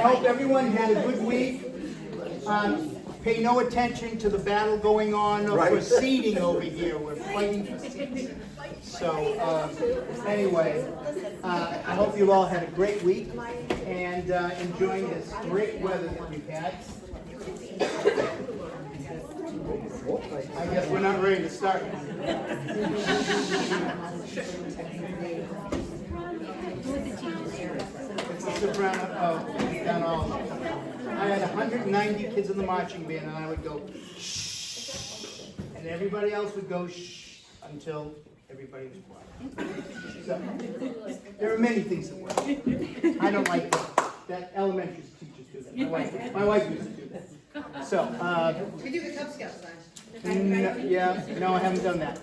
hope everyone had a good week. Pay no attention to the battle going on for seating over here. We're fighting for seats. So anyway, I hope you all had a great week and enjoying this great weather that we've had. I guess we're not ready to start. I had 190 kids in the marching band, and I would go shh, and everybody else would go shh until everybody was quiet. So there are many things that work. I don't like that elementary teachers do that. My wife used to do that. So we do the Cub Scouts sign. No, I haven't done that.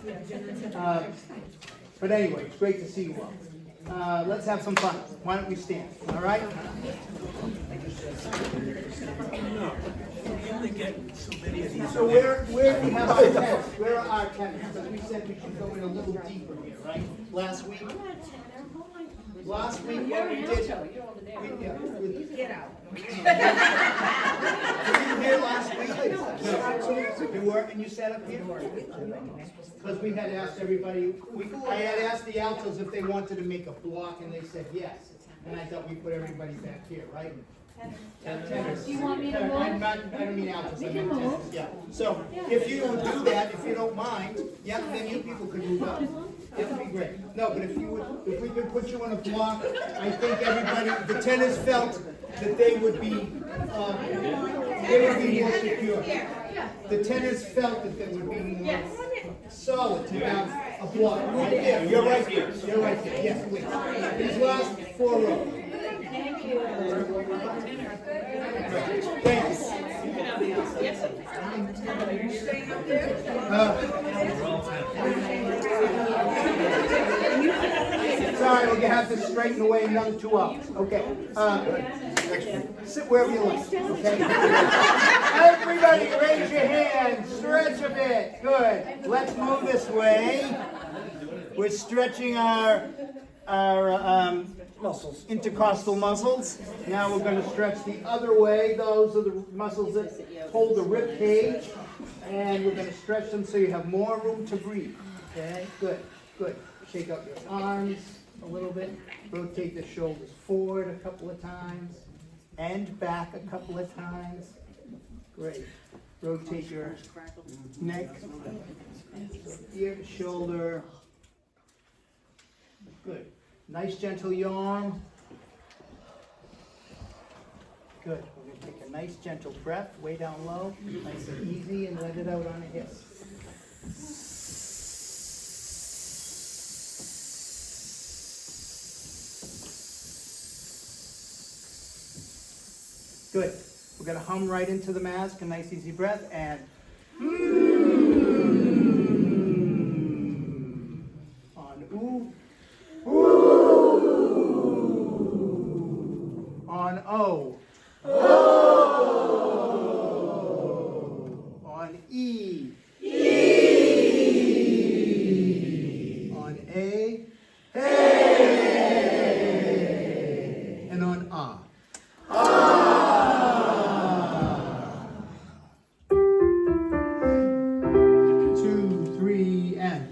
But anyway, it's great to see you all. Let's have some fun. Why don't we stand? All right? So where do we have our tenants? Where are our tenants? Because we said we should go in a little deeper here, right? Last week, what we did. Get out. Were you here last week? No. You were, and you sat up here? Because we had asked everybody, I had asked the Altos if they wanted to make a block, and they said yes. And I thought we put everybody back here, right? Tenors. Do you want me to move? I don't mean Altos, I mean tenors, yeah. So if you don't do that, if you don't mind, yeah, then you people could move up. That would be great. No, but if we could put you on a block, I think everybody, the tenors felt that they would be more secure. The tenors felt that they would be more solid to have a block. Right there. You're right here. You're right there. Yes, please. These last 4 rows. Thank you. Thank you. Sorry, we're gonna have to straighten away another 2 hours. Okay. Sit wherever you like. Okay. Everybody, raise your hands. Stretch a bit. Good. Let's move this way. We're stretching our muscles, intercostal muscles. Now we're going to stretch the other way. Those are the muscles that hold the rib cage, and we're going to stretch them so you have more room to breathe. Okay, good, good. Shake out your arms a little bit. Rotate the shoulders forward a couple of times and back a couple of times. Great. Rotate your neck, ear, shoulder. Good. Nice gentle yawn. Good. We're going to take a nice gentle breath way down low, nice and easy, and let it out on the hips. Good. We're going to hum right into the mask, a nice easy breath, and on ooh. On O. On E. On A. And on Ah. 2, 3, and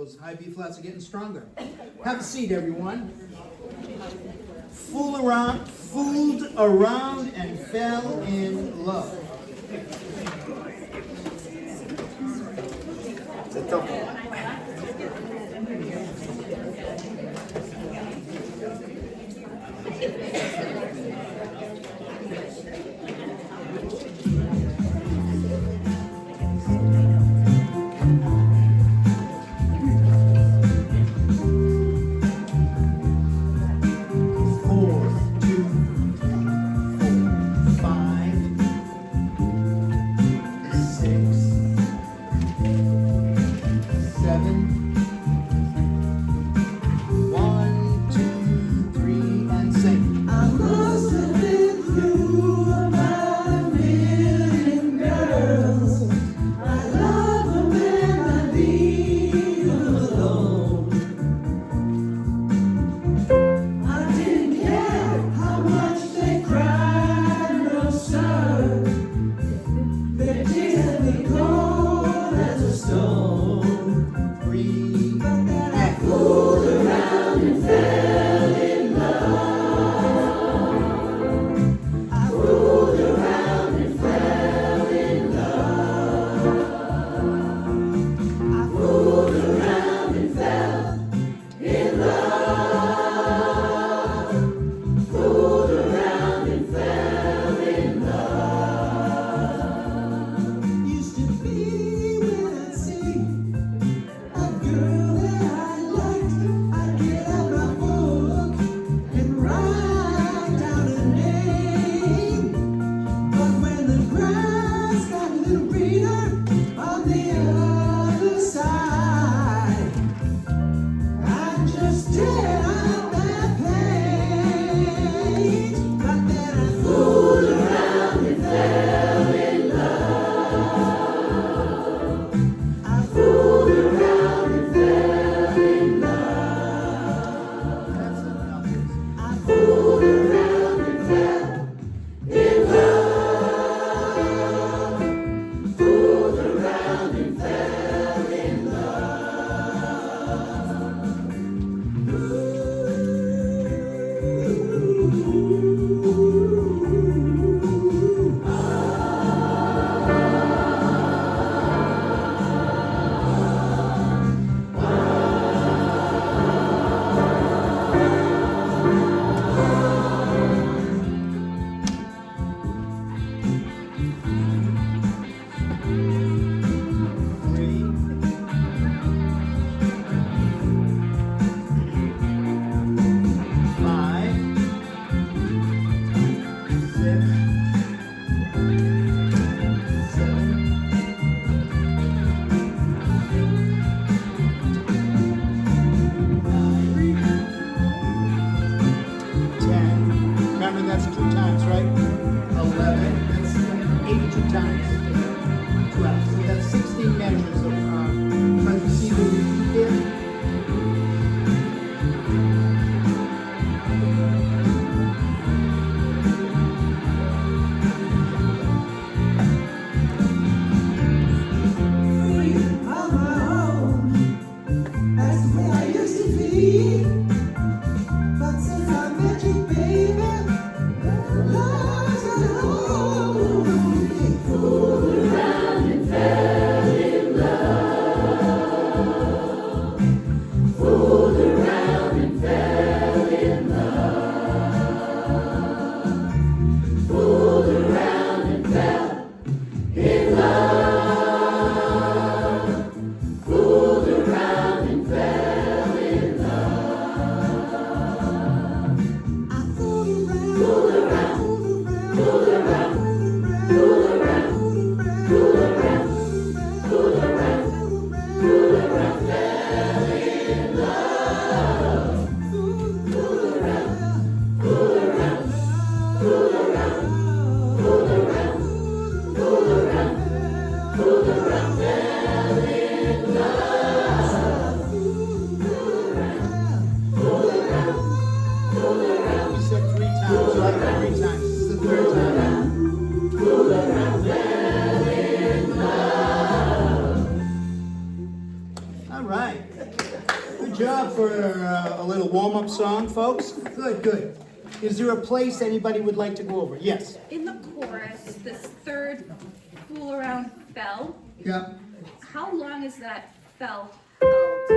those high B flats are getting stronger. Have a seat, everyone. Fooled around and fell in love. Girl All right. Good job for a little warm-up song, folks. Good, good. Is there a place anybody would like to go over? Yes. In the chorus, this third fool around fell. Yeah. How long is that fell held?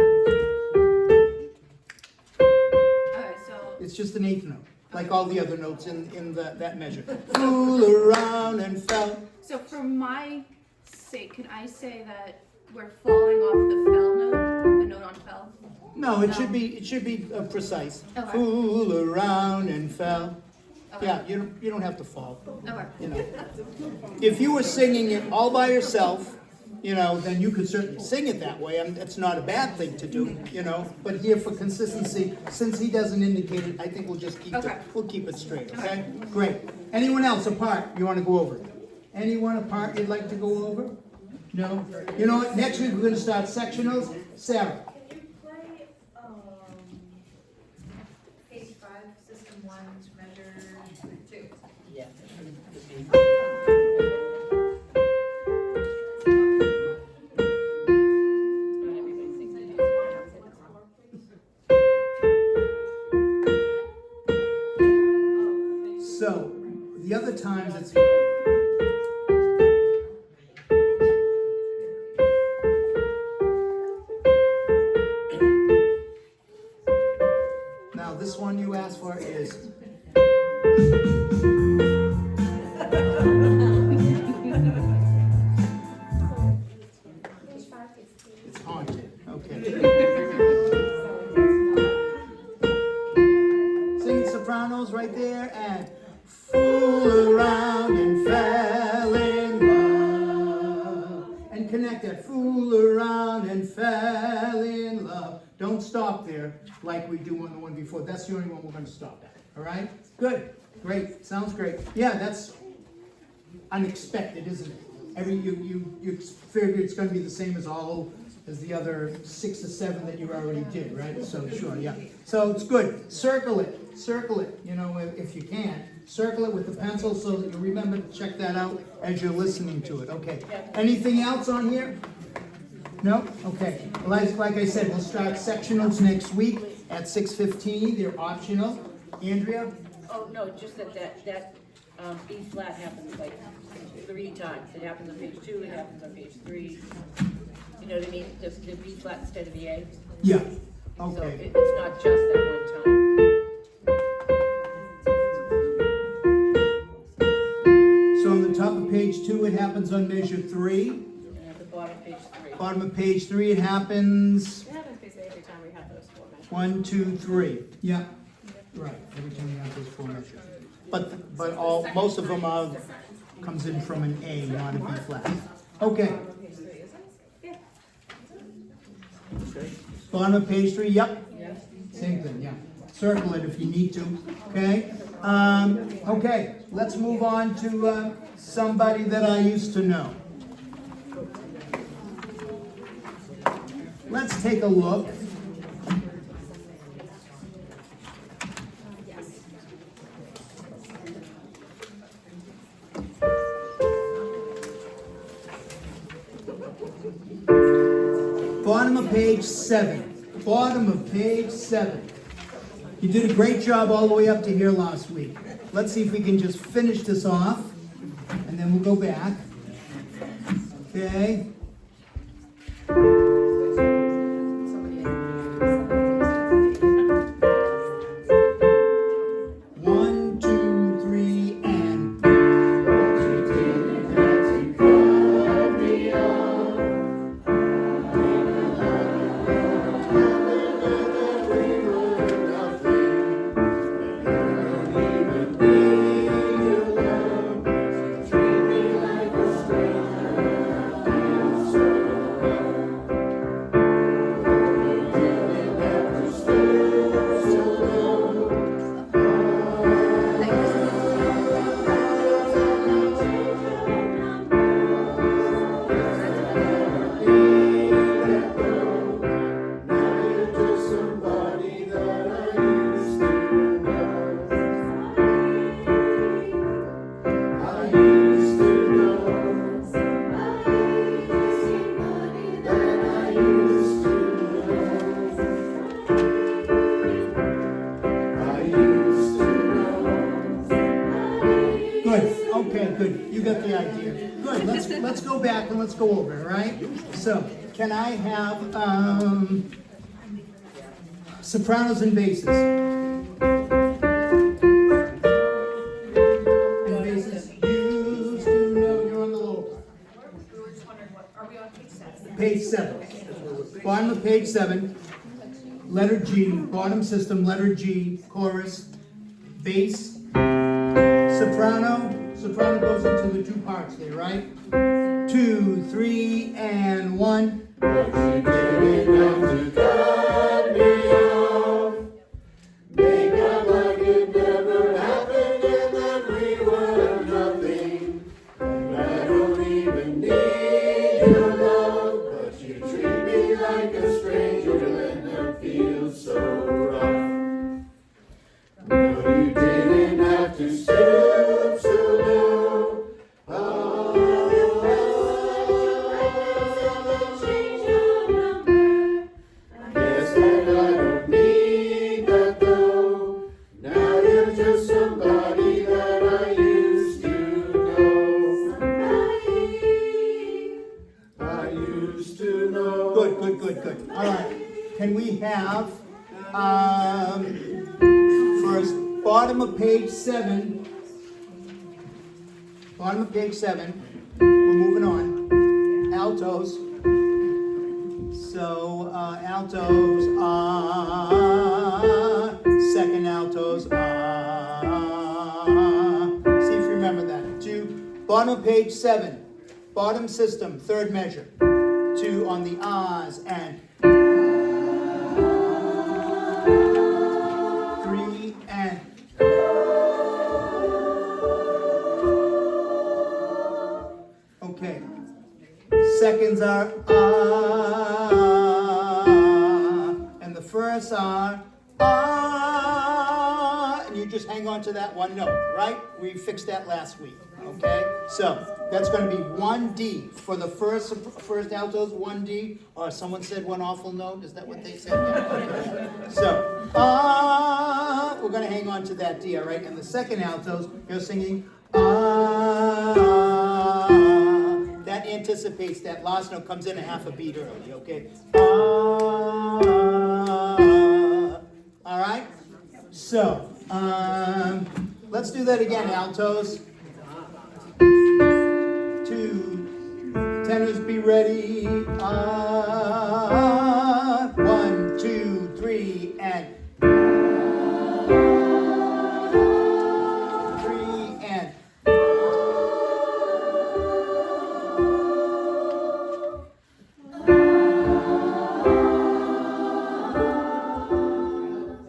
Alright, so It's just an eighth note, like all the other notes in that measure. Fool around and fell. so for my sake, can I say that we're falling off the fell note, the note on fell? No, it should be precise. Okay. Fool around and fell. Okay. Yeah, you don't have to fall. Okay. You know, if you were singing it all by yourself, you know, then you could certainly sing it that way. It's not a bad thing to do, you know. But here for consistency, since he doesn't indicate it, I think we'll just keep Okay. we'll keep it straight. Okay, great. Anyone else apart you want to go over? Anyone apart you'd like to go over? No. You know what? Next week we're going to start sectionals. Sarah. Can you play, page 5, system 1, measure 2? Yeah. So the other times it's now this one you asked for is it's haunted. Okay. Singing sopranos right there and fool around and fell in love. And connect that. Fool around and fell in love. Don't stop there like we do on the one before. That's the only one we're going to stop at. All right? Good. Great. Sounds great. Yeah, that's unexpected, isn't it? You figured it's going to be the same as the other 6 or 7 that you already did, right? So sure, yeah. So it's good. Circle it. You know, if you can, circle it with the pencil so that you remember to check that out as you're listening to it. Okay. Anything else on here? No? Okay. Well, like I said, we'll start sectionals next week at 6:15. They're optional. Andrea? Oh, no, just that E flat happens like 3 times. It happens on page 2, it happens on page 3. You know what I mean? The B flat instead of the A. Yeah. So Okay. it's not just that one time. So on the top of page 2, it happens on measure 3. And at the bottom, page 3. Bottom of page 3, it happens It happens basically every time we have those 4 measures. 1, 2, 3. Yeah. Right. Every time you have those 4 measures. But most of them comes in from an A, not a B flat. Okay. Bottom of page 3, yep. Same thing, yeah. Circle it if you need to, okay? Okay, let's move on to somebody that I used to know. Let's take a look. Bottom of page 7. Bottom of page 7. You did a great job all the way up to here last week. Let's see if we can just finish this off, and then we'll go back. Okay. One, two, three, and let's go back and let's go over it, all right? So, can I have sopranos and basses? And basses used to know you're on the lower part. We were just wondering what, are we on page 7? Page 7. Bottom of page 7, letter G, bottom system, letter G, chorus, bass, soprano. Soprano goes into the two parts there, right? 2, 3, and 1. But you didn't have to cut me off. Make out like it never happened and that we were nothing. And I don't even need your love, but you treat me like a stranger and it feels so rough. No, you didn't have to stoop so low. Guess that I don't need that though. Now you're just somebody that I used to know. I used to know. Good. All right. Can we have, first, bottom of page 7. Bottom of page 7. We're moving on. Altos. So, altos are, second altos are. See if you remember that. 2, bottom of page 7. Bottom system, third measure. 2 on the ahs and 3 and okay. Seconds are and the firsts are and you just hang on to that one note, right? We fixed that last week, okay? So that's going to be 1D for the first altos, 1D, or someone said one awful note. Is that what they said? Yeah, okay. So we're going to hang on to that D, all right? And the second altos, you're singing that anticipates that last note comes in a half a beat early, okay? All right? So, let's do that again, altos. 2, tenors be ready. 1, 2, 3, and 3 and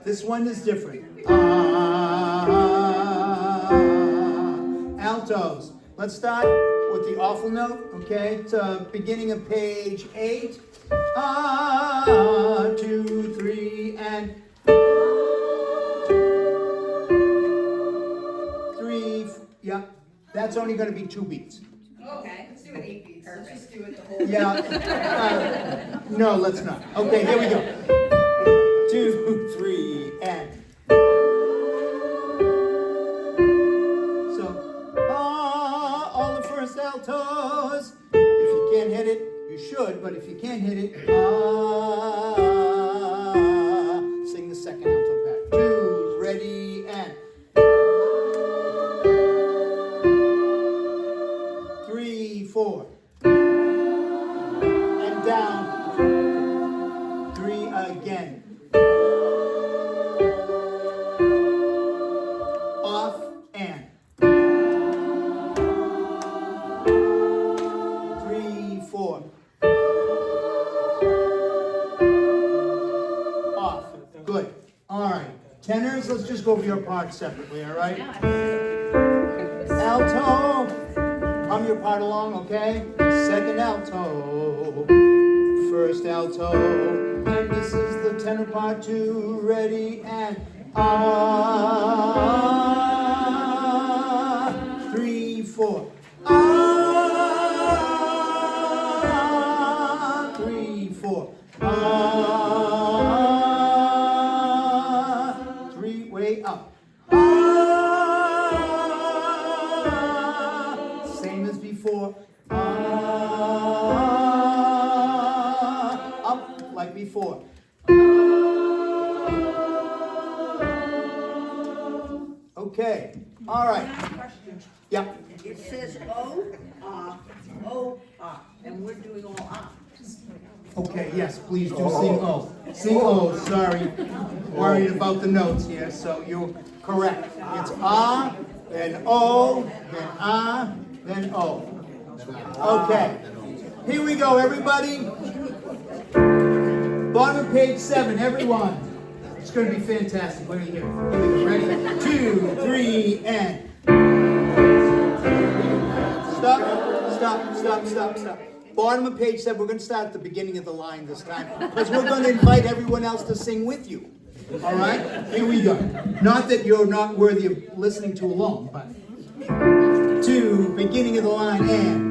this one is different. Altos. Let's start with the awful note, okay? It's beginning of page 8. 2, 3, and 3. Yeah, that's only going to be 2 beats. Okay, let's do it 8 beats. Let's just do it the whole. Yeah. No, let's not. Okay, here we go. 2, 3, and. So, all the first altos. If you can't hit it, you should, but if you can't hit it, sing the second alto back. 2, ready, and. 3, 4. And down. 3 again. Off and 3, 4. Off. Good. All right. Tenors, let's just go over your parts separately, all right? Alto. Hum your part along, okay? Second alto. First alto. And this is the tenor part 2. Ready and 3, 4. 3, 4. 3, way up. Same as before. up like before. Okay, all right. Yeah, It says O, and we're doing all okay, yes, please do sing O. Sing O, sorry. Worried about the notes here, so you're correct. It's then O, then then O. Okay, here we go, everybody. Bottom of page 7, everyone. It's going to be fantastic. Let me hear it. Here we go. Ready? 2, 3, and. Stop. Bottom of page 7. We're going to start at the beginning of the line this time because we're going to invite everyone else to sing with you. All right? Here we go. Not that you're not worthy of listening to alone, but 2, beginning of the line, and.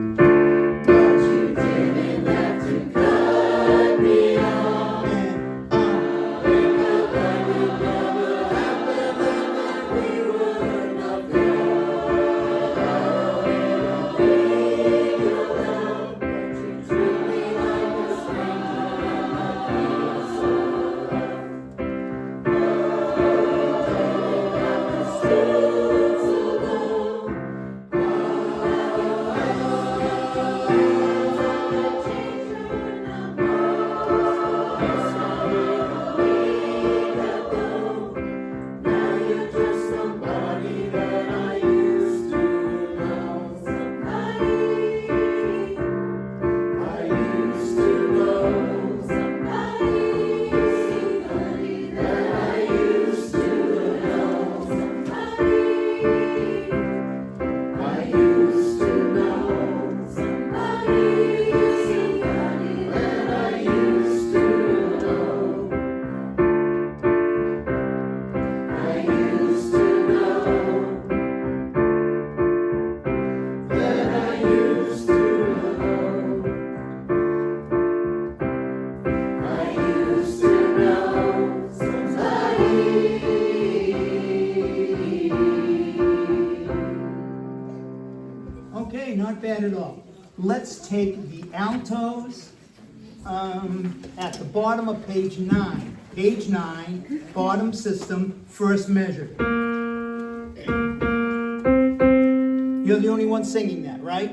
Okay, not bad at all. Let's take the altos at the bottom of page 9. Page 9, bottom system, first measure. You're the only one singing that, right?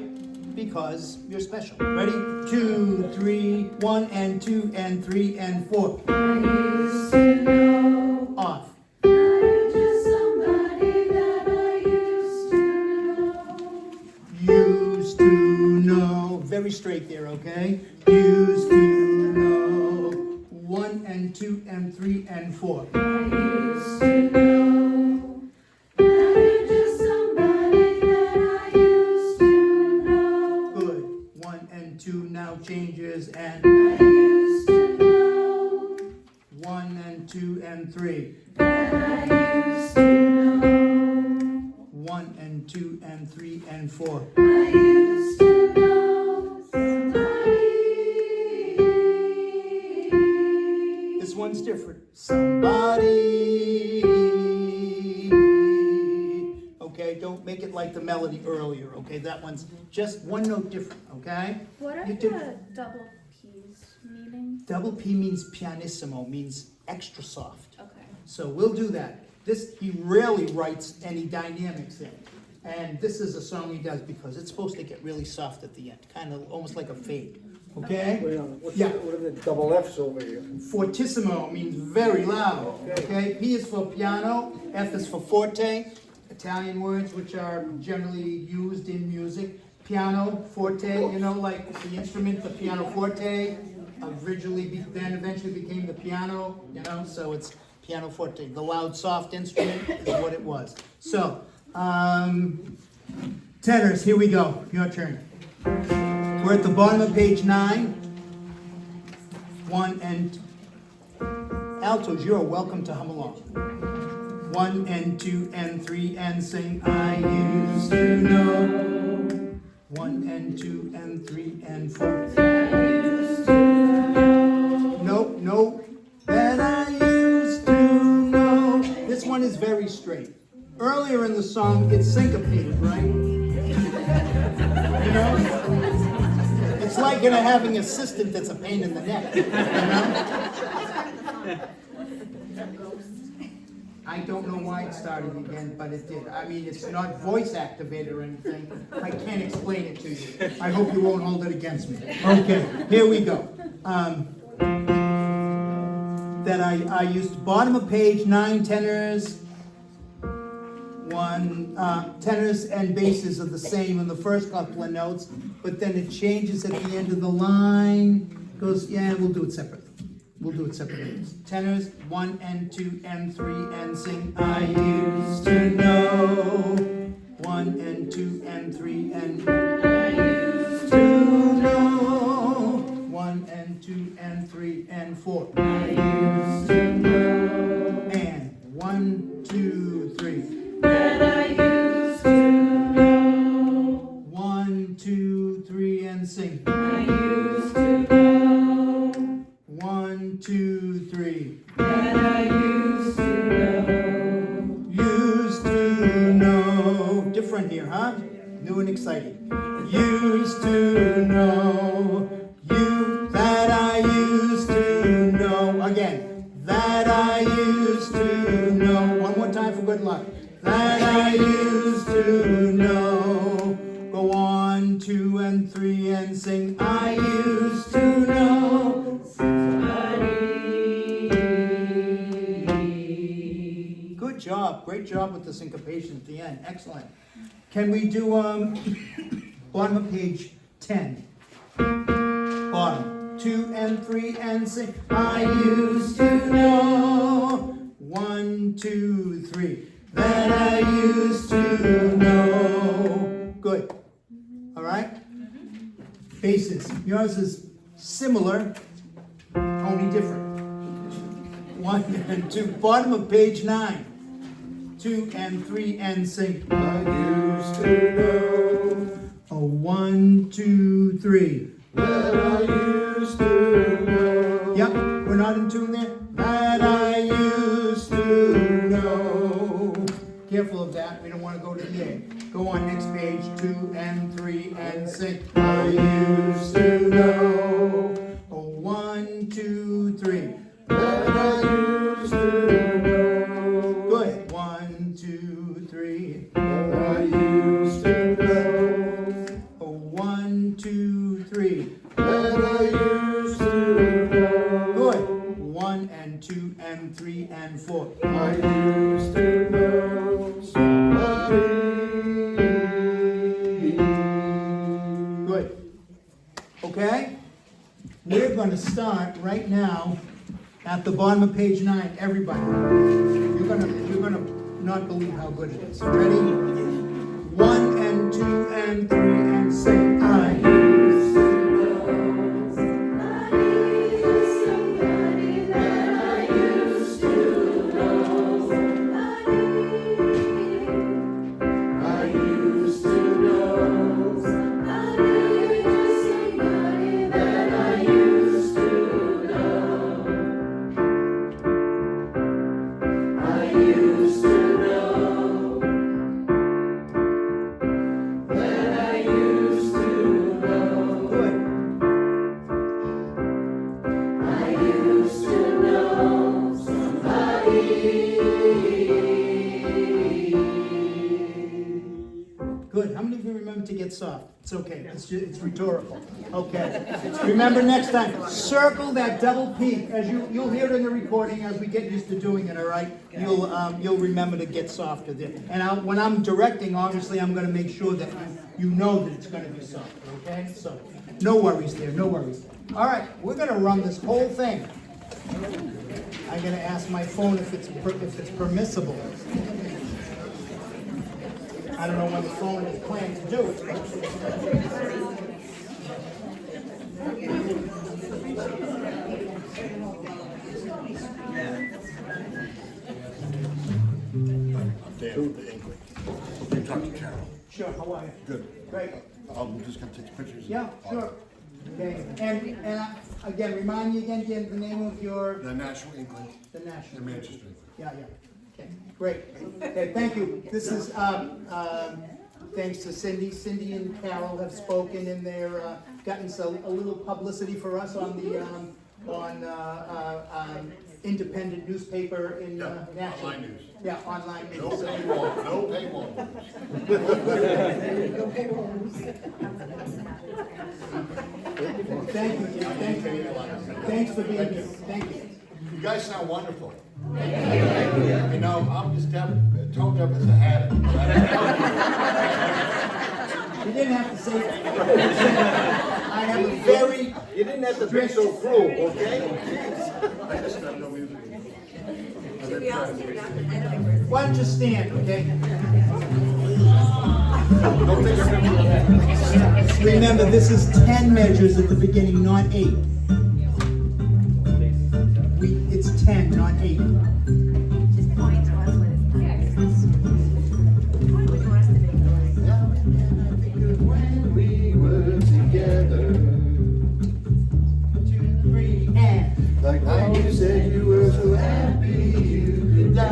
Because you're special. Ready? 2, 3, 1, and 2, and 3, and 4. Off. Used to know. Very straight there, okay? Used to know. 1 and 2 and 3 and 4. I used to know that you're just somebody that I used to know. Good. 1 and 2 now changes and I used to know 1 and 2 and 3. that I used to know. 1 and 2 and 3 and 4. I used to know somebody. This one's different. Somebody. Okay, don't make it like the melody earlier, okay? That one's just one note different, okay? What are You did- the double P's meaning? Double P means pianissimo, means extra soft. Okay. So we'll do that. He rarely writes any dynamics in. And this is a song he does because it's supposed to get really soft at the end, kind of almost like a fade. Okay? What Yeah. are the double F's over here? Fortissimo means very loud. Okay? P is for piano, F is for forte, Italian words which are generally used in music. Piano, forte, you know, like the instrument, the pianoforte, then eventually became the piano, you know, so it's pianoforte. The loud, soft instrument is what it was. So, tenors, here we go. Your turn. We're at the bottom of page 9. 1 and altos, you're welcome to hum along. 1 and 2 and 3 and sing. I used to know. 1 and 2 and 3 and 4. Nope. That I used to know. This one is very straight. Earlier in the song, it's syncopated, right? You know? It's like having an assistant that's a pain in the neck, you know? I don't know why it started again, but it did. I mean, it's not voice activated or anything. I can't explain it to you. I hope you won't hold it against me. Okay, here we go. That I used bottom of page 9 tenors. Tenors and basses are the same in the first couple of notes, but then it changes at the end of the line. Goes, yeah, we'll do it separately. We'll do it separately. Tenors 1 and 2 and 3 and sing. I used to know 1 and 2 and 3 and I used to know 1 and 2 and 3 and 4. I used to know and 1, 2, 3. That I used to know 1, 2, 3 and sing. I used to know 1, 2, 3. That I used to know. Used to know. Different here, huh? New and exciting. Used to know. That I used to know. Again. That I used to know. One more time for good luck. That I used to know. Go on, 2 and 3 and sing. I used to know somebody. Good job. Great job with the syncopation at the end. Excellent. Can we do bottom of page 10? Bottom. 2 and 3 and sing. I used to know 1, 2, 3. That I used to know. Good. All right? Basses. Yours is similar, only different. 1 and 2. Bottom of page 9. 2 and 3 and sing. I used to know 1, 2, 3. that I used to know. Yep, we're not in tune there. That I used to know. Careful of that, we don't want to go to the A. Go on, next page, 2 and 3 and sing. I used to know 1, 2, 3. that I used to know. Good. 1, 2, 3. That I used to know. 1, 2, 3. That I used to know. Good. 1 and 2 and 3 and 4. I used to know somebody. Good. Okay? We're going to start right now at the bottom of page 9. Everybody. You're gonna not believe how good it is. Ready? 1 and 2 and 3 and sing. I used to know Somebody that I used to know. I used to know Somebody that I used to know. I used to know that I used to know. good. I used to know somebody. Good. How many of you remember to get soft? It's okay. It's rhetorical. Okay. Remember next time, circle that double peak. As you'll hear it in the recording as we get used to doing it. All right. You'll remember to get softer there. And when I'm directing, obviously I'm going to make sure that you know that it's going to be softer. Okay. So no worries there. No worries. All right. We're going to run this whole thing. I'm going to ask my phone if it's permissible. I don't know when the phone is planned to do it. Dan, the English. You talk to Carol. Sure, how are you? Good. Great. I'm just gonna take the pictures. Yeah, sure. Okay, and again, remind me again the name of your, The Nashua Inkling the national. in Manchester. Yeah. Okay, great. Okay, thank you. This is, thanks to Cindy. Cindy and Carol have spoken in their gotten a little publicity for us on the, independent newspaper in Nashua. Online news. Yeah, online news. No paywall, no paywall. Thank you, Jim. Thank you. Thanks for being here. Thank you. You guys sound wonderful. You know, I'm just tone deaf as a habit. You didn't have to say that. I have a very You didn't have to be so cruel, okay? Why don't you stand, okay? Don't take a picture. Remember, this is 10 measures at the beginning, not 8. It's 10, not 8. Just point to us when it's What would you want us to make noise? When we were together, 2, 3, and. like when you said you were so happy you could die.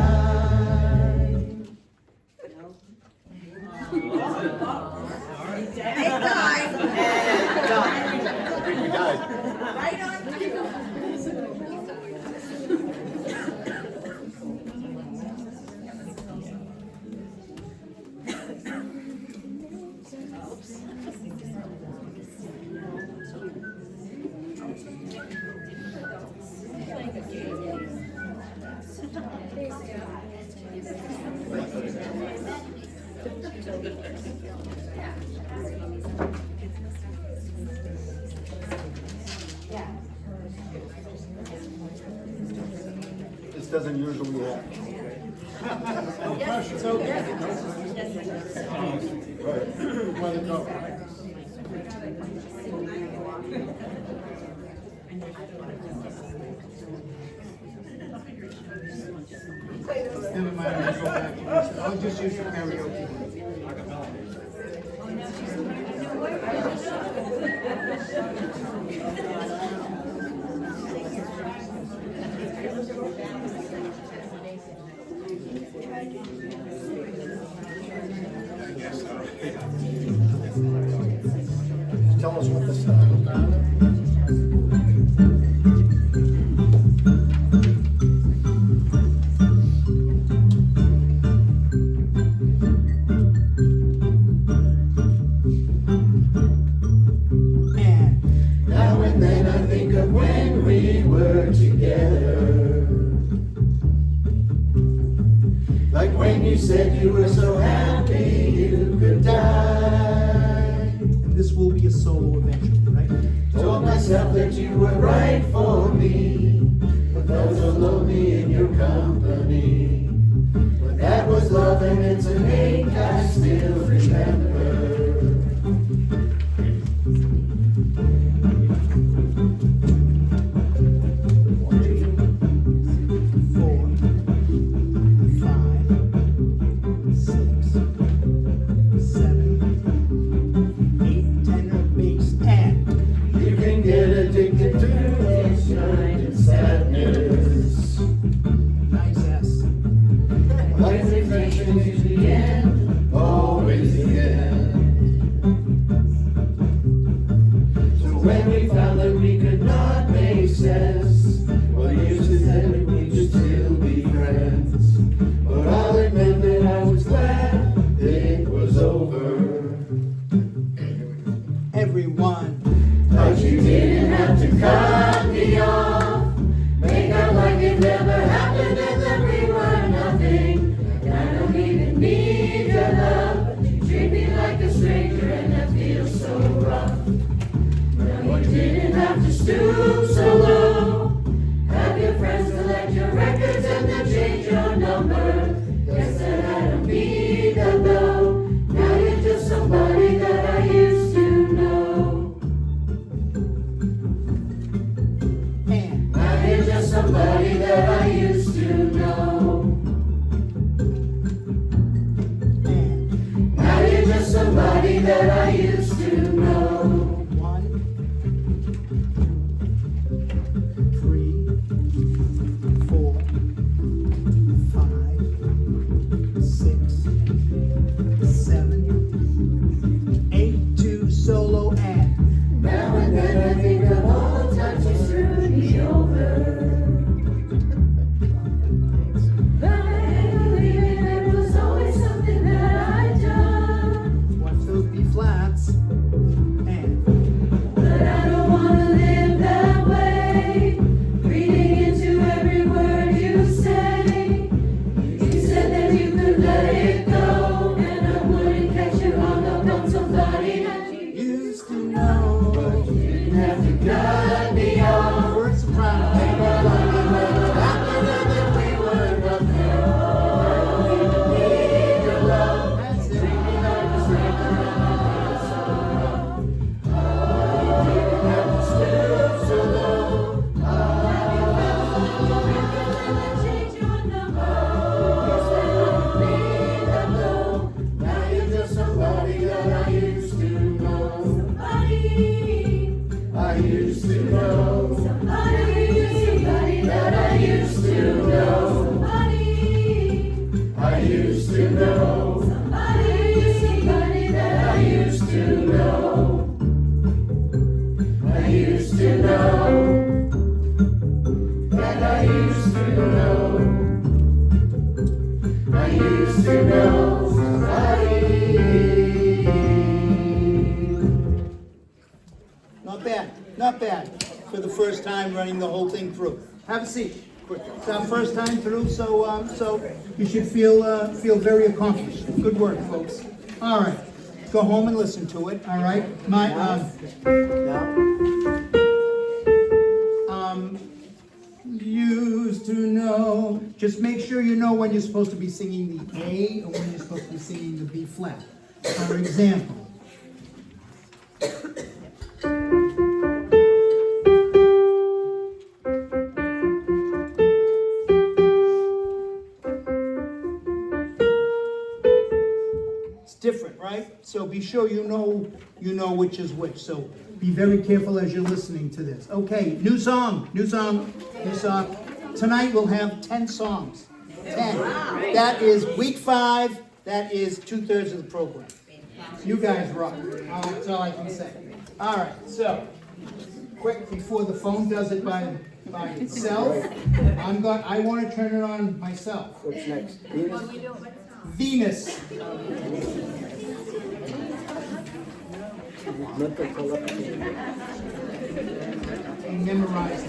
I think we died. Right on cue. This doesn't usually happen. So, By the cover. never mind, I'll go back. I'll just use the karaoke. Tell us what this is. And Now and then I think of when we were together, like when you said you were so happy you could die. this will be a solo eventually, right? Told myself that you were right for me, but felt so lonely in your company. But that was love and it's an ache I still remember. 4, 5, 6, 7, 8, tenor, bass, and You can get addicted to this kind of sadness. nice S. Life reflection is the end, always the end. So when we found that we could not make sense, well, you said that we could still be friends. But I'll admit that I was glad it was over. Everyone, But you didn't have to cut me off, make out like it never happened and that we were nothing. And I don't even need your love, but you treat me like a stranger and that feels so rough. No, you didn't have to stoop so low, have your friends collect your records and then change your number. Guess that I don't need them though, now you're just somebody that I used to know. and Now you're just somebody that I used to know. and Now you're just somebody that I used to know. 1, 3, 4, 5, 6, 7, 8, 2 solo and Now time running the whole thing through. Have a seat. It's our first time through, so you should feel very accomplished. Good work, folks. All right, go home and listen to it. All right, used to know. Just make sure you know when you're supposed to be singing the A or when you're supposed to be singing the B flat. For example. Different, right? So be sure you know which is which. So be very careful as you're listening to this. Okay, new song. Tonight we'll have 10 songs. 10. That is week 5. That is 2/3 of the program. You guys rock. That's all I can say. All right, so quick before the phone does it by itself. I want to turn it on myself. What's next? Venus. Mental telepathy. Memorize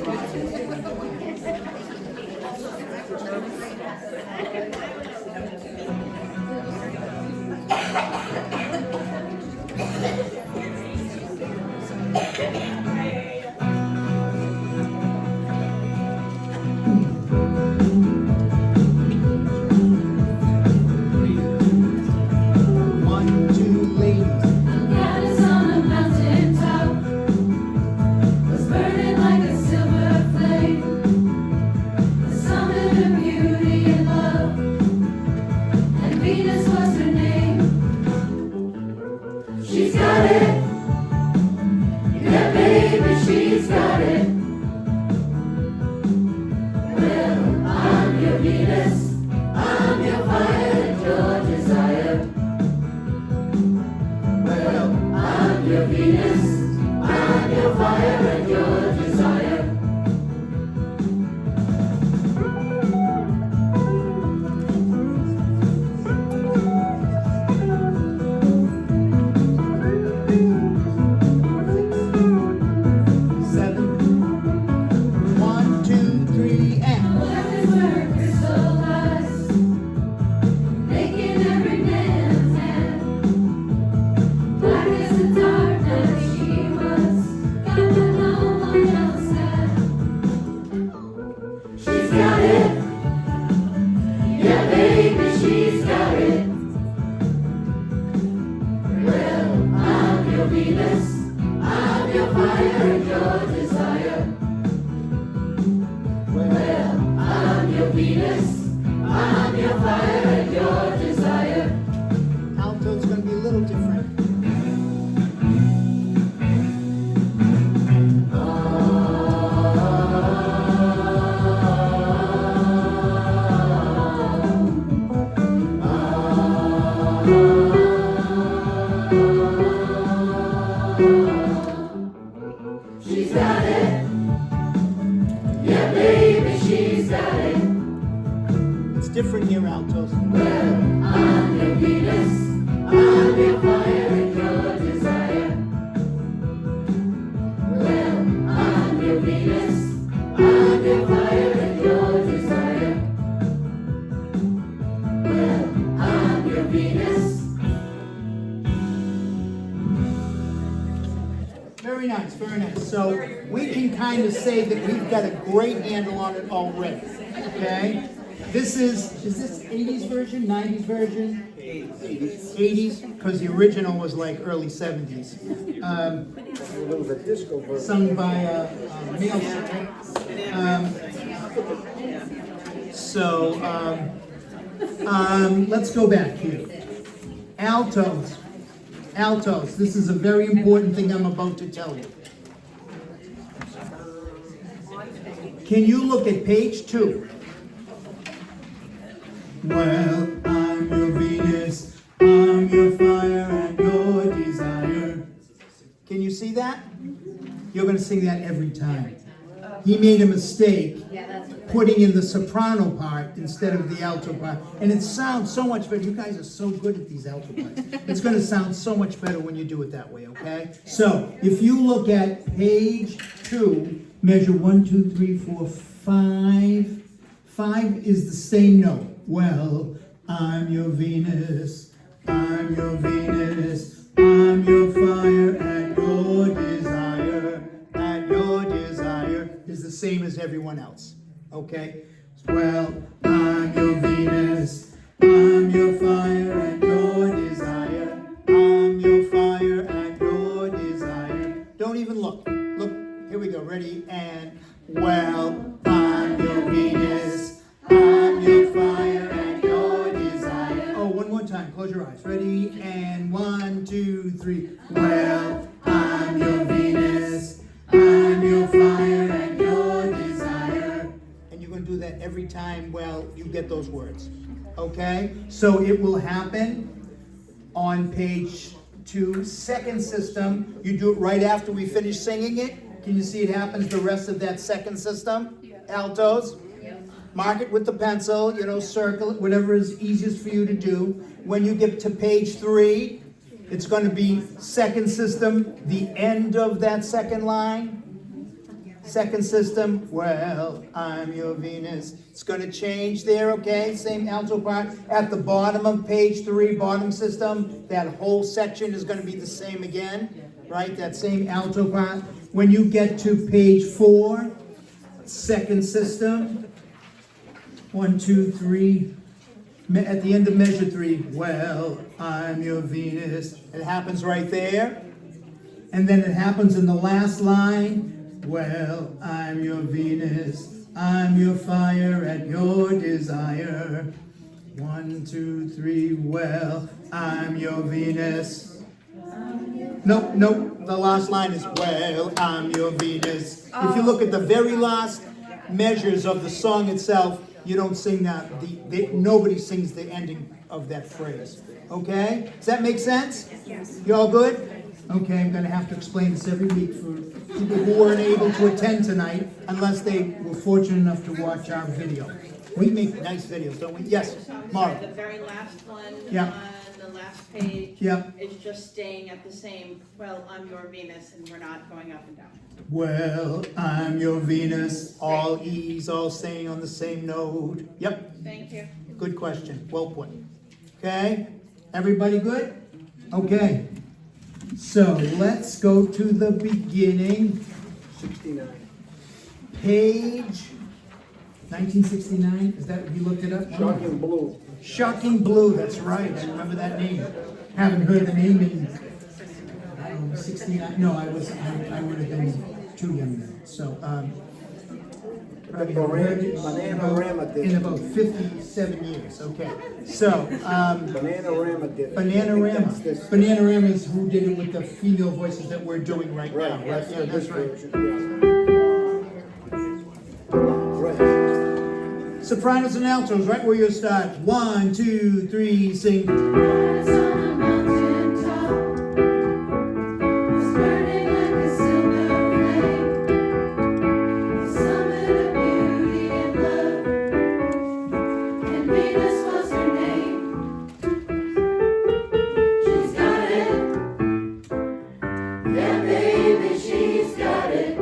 Alto's going to be a little different. She's got it. Yeah, baby, she's got it. It's different here, altos. Well, I'm your Venus, I'm your fire and your desire. Well, I'm your Venus, I'm your fire and your desire. Well, I'm your Venus. Very nice, very nice. So we can kind of say that we've got a great handle on it already, okay? Is this 80s version, 90s version? 80s, because the original was like early 70s. A little bit disco version. Sung by a male singer. Let's go back here. Altos. Altos, this is a very important thing I'm about to tell you. Can you look at page 2? Well, I'm your Venus, I'm your fire and your desire. Can you see that? You're going to sing that every time. He made a mistake putting in the soprano part instead of the alto part. And it sounds so much better. You guys are so good at these alto parts. It's going to sound so much better when you do it that way, okay? So, if you look at page 2, measure 1, 2, 3, 4, 5. 5 is the same note. Well, I'm your Venus, I'm your Venus, I'm your fire at your desire, is the same as everyone else, okay? Well, I'm your Venus, I'm your fire at your desire, I'm your fire at your desire. Don't even look, here we go, ready, and well, I'm your Venus, I'm your fire at your desire. Oh, one more time, close your eyes, ready, and 1, 2, 3, well, I'm your Venus, I'm your fire at your desire. And you're going to do that every time, well, you get those words. Okay? So it will happen on page 2, second system. You do it right after we finish singing it. Can you see it happens the rest of that second system? Yeah. Altos? Yeah. Mark it with the pencil, circle it, whatever is easiest for you to do. When you get to page 3, it's going to be second system, the end of that second line. Second system, well, I'm your Venus. It's going to change there, okay? Same alto part. At the bottom of page 3, bottom system, that whole section is going to be the same again, right? That same alto part. When you get to page 4, second system, 1, 2, 3. At the end of measure 3, well, I'm your Venus. It happens right there. And then it happens in the last line. Well, I'm your Venus, I'm your fire at your desire. 1, 2, 3, well, I'm your Venus. Nope, the last line is, well, I'm your Venus. If you look at the very last measures of the song itself, you don't sing that, nobody sings the ending of that phrase. Okay? Does that make sense? Yes. You all good? Okay, I'm going to have to explain this every week for people who weren't able to attend tonight, unless they were fortunate enough to watch our video. We make nice videos, don't we? Yes, Mara. The very last one Yeah. on the last page Yeah. is just staying at the same, well, I'm your Venus, and we're not going up and down. Well, I'm your Venus, all E's, all staying on the same note. Yep, Thank you. good question, well put. Okay, everybody good? Okay, so let's go to the beginning. 69. Page 1969, is that, you looked it up? Shocking blue. Shocking Blue, that's right, I remember that name. Haven't heard the name in, I don't know, 69, no, I would have been too young then, so, probably haven't heard it Bananarama did in it. about 57 years, okay. So, Bananarama did it. Bananarama. Bananarama is who did it with the female voices that we're doing right now. Right, Yeah, that's this right. version, Right. Sopranos and altos, right where you start. 1, 2, 3, sing. It's on a mountain top, it's burning like a silver flame, the summit of beauty and love, and Venus was her name. She's got it, yeah baby, she's got it.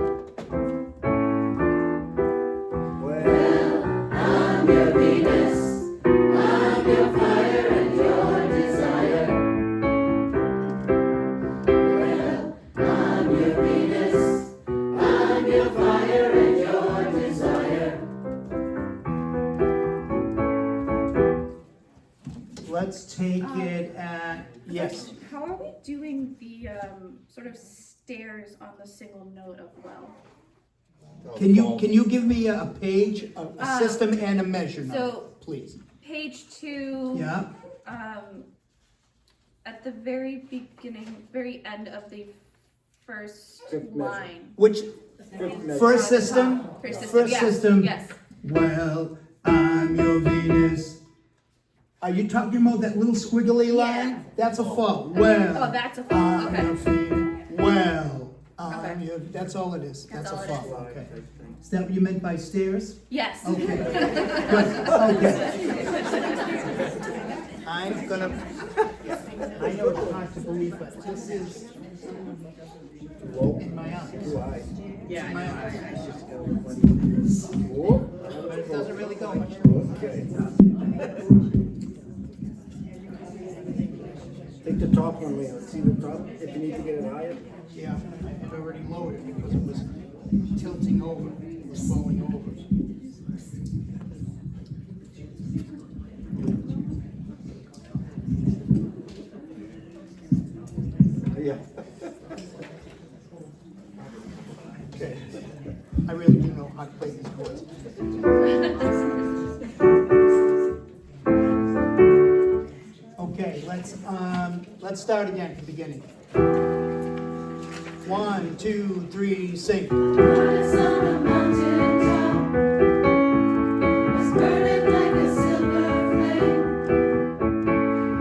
Well, I'm your Venus, I'm your fire and your desire. Well, I'm your Venus, I'm your fire and your desire. Let's take it at, yes. How are we doing the sort of stairs on the single note of well? Can you give me a page, a system and a measure number, so- please? Page 2. Yeah, At the very beginning, very end of the first Fifth measure. line. which, fifth measure. first system? First system, First yes, system. yes. Well, I'm your Venus. Are you talking about that little squiggly line? Yeah. That's a fall. Well. Oh, that's a fall, I'm okay. your Venus. Well, I'm Okay. your, that's all it is. That's a all it fall, okay. Is that what you meant by stairs? Yes. Okay, good, okay. I'm gonna, I know it's hard to believe, but this is Low. In my eyes. Too high. Yeah, I know. Whoop. But it doesn't really go much. Okay. Take the top one, Leo. See the top, if you need to get it higher. Yeah, I had already lowered it because it was tilting over, it was falling over. Yeah. Okay. I really do know how to play these chords. Okay, let's start again at the beginning. 1, 2, 3, sing. Goddess on a mountain top was burning like a silver flame,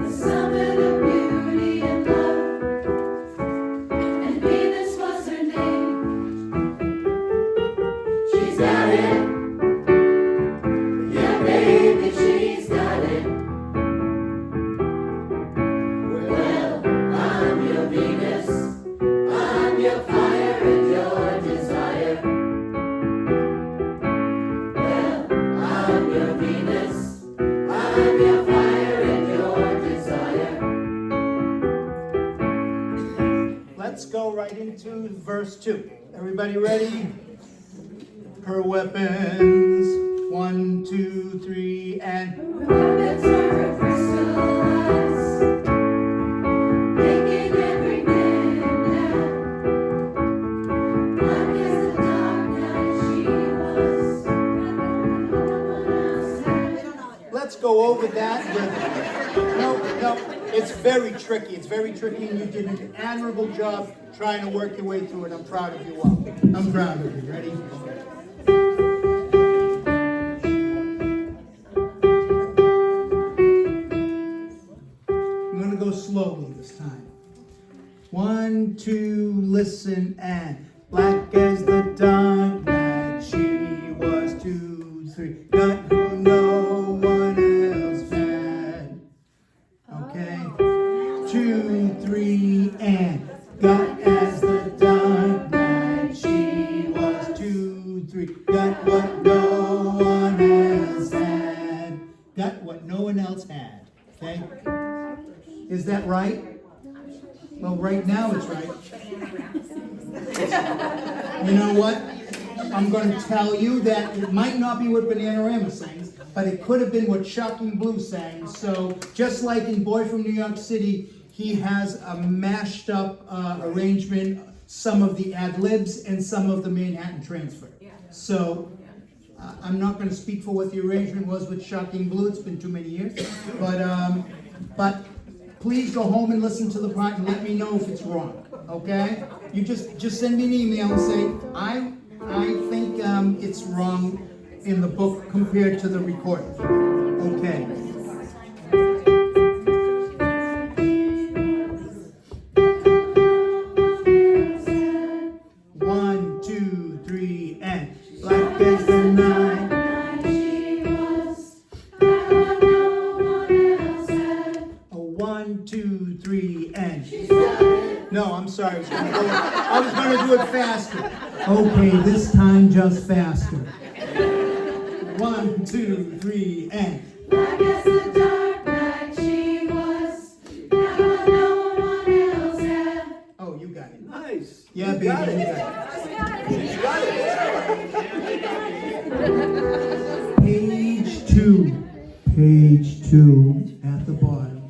the summit of beauty and love, and Venus was her name. She's got it, yeah, baby, she's got it. Well, I'm your Venus, I'm your fire and your desire. Well, I'm your Venus, I'm your fire and your desire. Let's go right into verse 2. Everybody ready? Her weapons. 1, 2, 3, and Weapons are her crystal eyes, making every man mad. Black as the dark night she was, no one else had. let's go over that with, no, it's very tricky. It's very tricky, and you did an admirable job trying to work your way through it. I'm proud of you all. I'm proud of you. Ready? I'm going to go slowly this time. 1, 2, listen, and black as the dark night she was. 2, 3, got who no one else had. Okay. 2, 3, and got as the dark night she was. 2, 3, got what no one else had. Got what no one else had. Okay. Is that right? Well, right now it's right. You know what? I'm going to tell you that it might not be what Bananarama sings, but it could have been what Shocking Blue sang. So just like in Boy from New York City, he has a mashed up arrangement, some of the ad-libs and some of the Manhattan Transfer. So I'm not going to speak for what the arrangement was with Shocking Blue. It's been too many years. But please go home and listen to the part and let me know if it's wrong, okay? You just send me an email and say, I think it's wrong in the book compared to the recording. Okay. One, 2, 3, and black as the night. She was, got what no one else had. 1, 2, 3, and She's got it. no, I'm sorry. I was going to do it faster. Okay, this time just faster. 1, 2, 3, and Black as the dark night she was, got what no one else had. oh, you got it. Nice. Yeah, baby, you got it. Page 2. Page 2 at the bottom.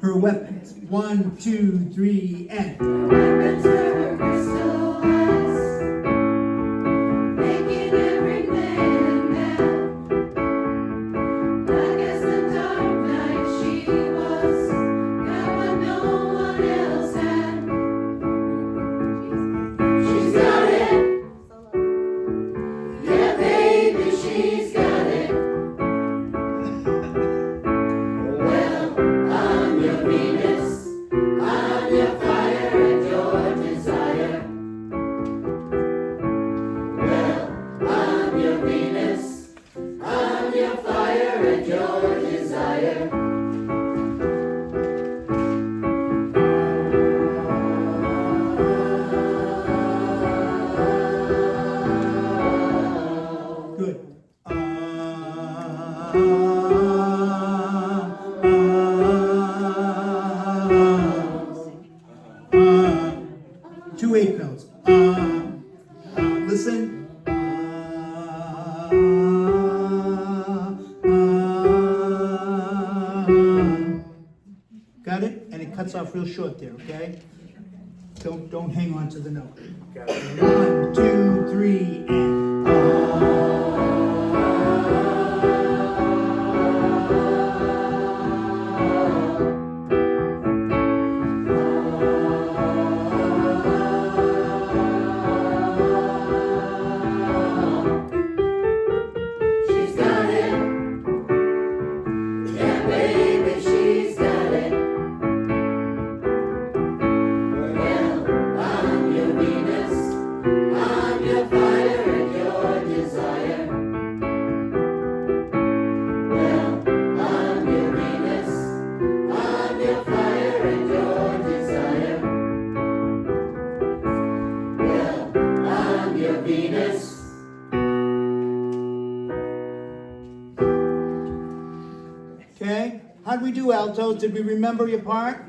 Her weapons. 1, 2, 3, and Weapons were her crystal eyes, making every man mad. Black as the dark night she was, got what no one else had. She's got it, yeah, baby, she's got it. Well, I'm your Venus, I'm your fire and your desire. Well, I'm your Venus, I'm your fire and your desire. cuts off real short there, okay? Don't hang on to the note. 1, 2, 3, and. She's got it. Yeah, baby, she's got it. Well, I'm your Venus. I'm your fire and your desire. Well, I'm your Venus. I'm your fire and your desire. Well, I'm your Venus. Okay, how'd we do, altos? Did we remember your part?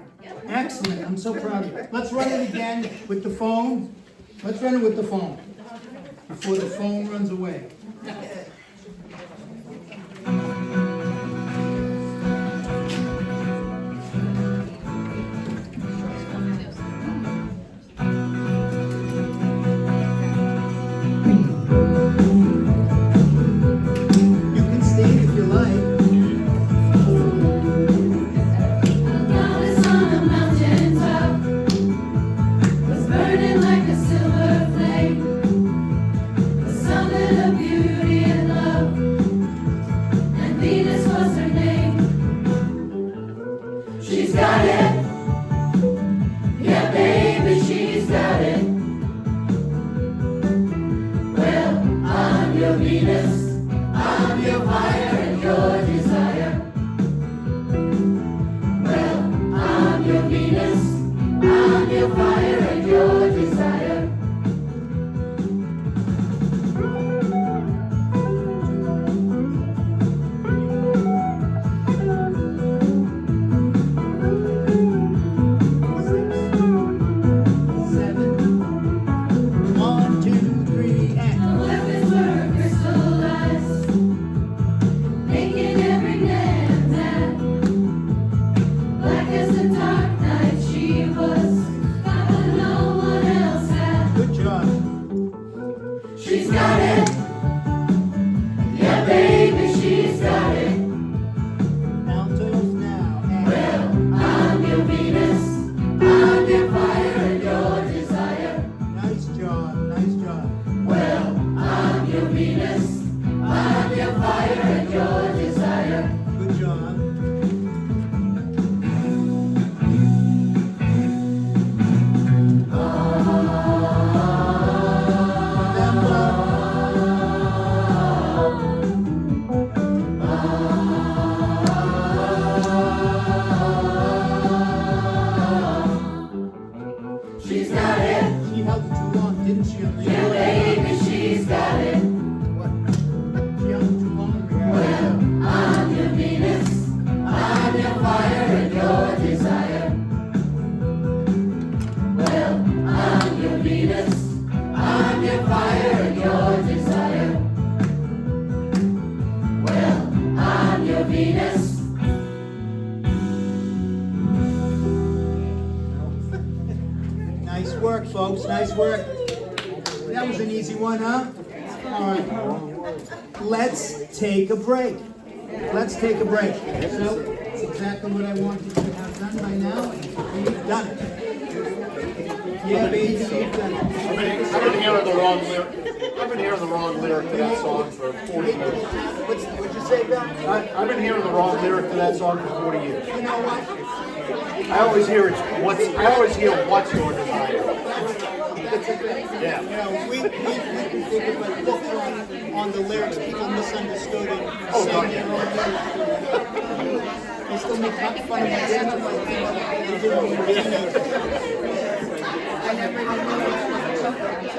Excellent, I'm so proud of you. Let's run it again with the phone. Let's run it with the phone before the phone runs away. You can stay if you like. Goddess on a mountain top was burning like a silver flame. The summit of beauty and love, and Venus was her name. She's got it. Yeah, baby, she's got it. Well, I'm your Venus. I'm your fire and your desire. Well, I'm your Venus. I'm your fire and your desire. One, two, three, and. Weapons were crystallized, making every man mad. Black as the dark night she was, but no one else had. Good job. She's got it. Yeah, baby, she's got it. Altos now. And. Well, I'm your Venus. I'm your fire and your desire. Nice job, nice job. Well, I'm your Venus. I'm your fire and your desire. Good job. She's got it. She held it too long, didn't she? Yeah, baby, she's got it. She held it too long. Well, I'm your Venus. I'm your fire and your desire. Well, I'm your Venus. I'm your fire and your desire. Well, I'm your Venus. Nice work, folks, nice work. That was an easy one, huh? All right. Let's take a break. Let's take a break. So, that's exactly what I wanted you to have done by now. You've done it. Yeah, baby, you've done it. I've been hearing the wrong lyric. I've been hearing the wrong lyric to that song for 40 years. What'd you say, Bill? I've been hearing the wrong lyric to that song for 40 years. You know what? I always hear what's your desire. Yeah. You know, we can think of like books on the lyrics. People misunderstood it. Oh, Sang God, their own lyrics. They still make fun of my sentiment. They did when we were teenagers. I never even knew what was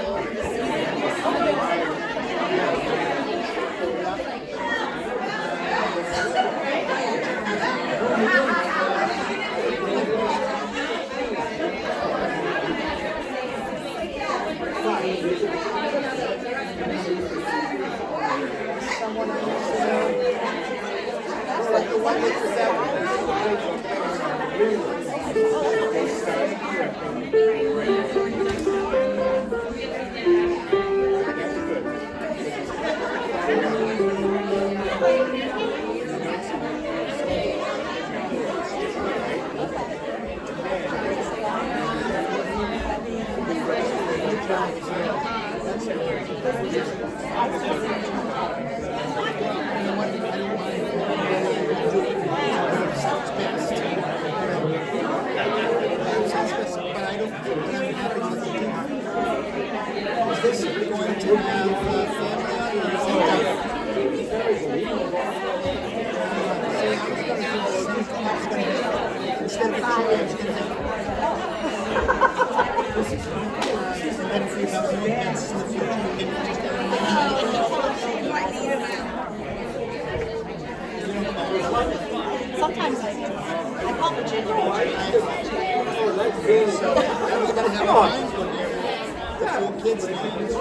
Like the one that was that. Sometimes I do. I call the ginger ward. Kids names,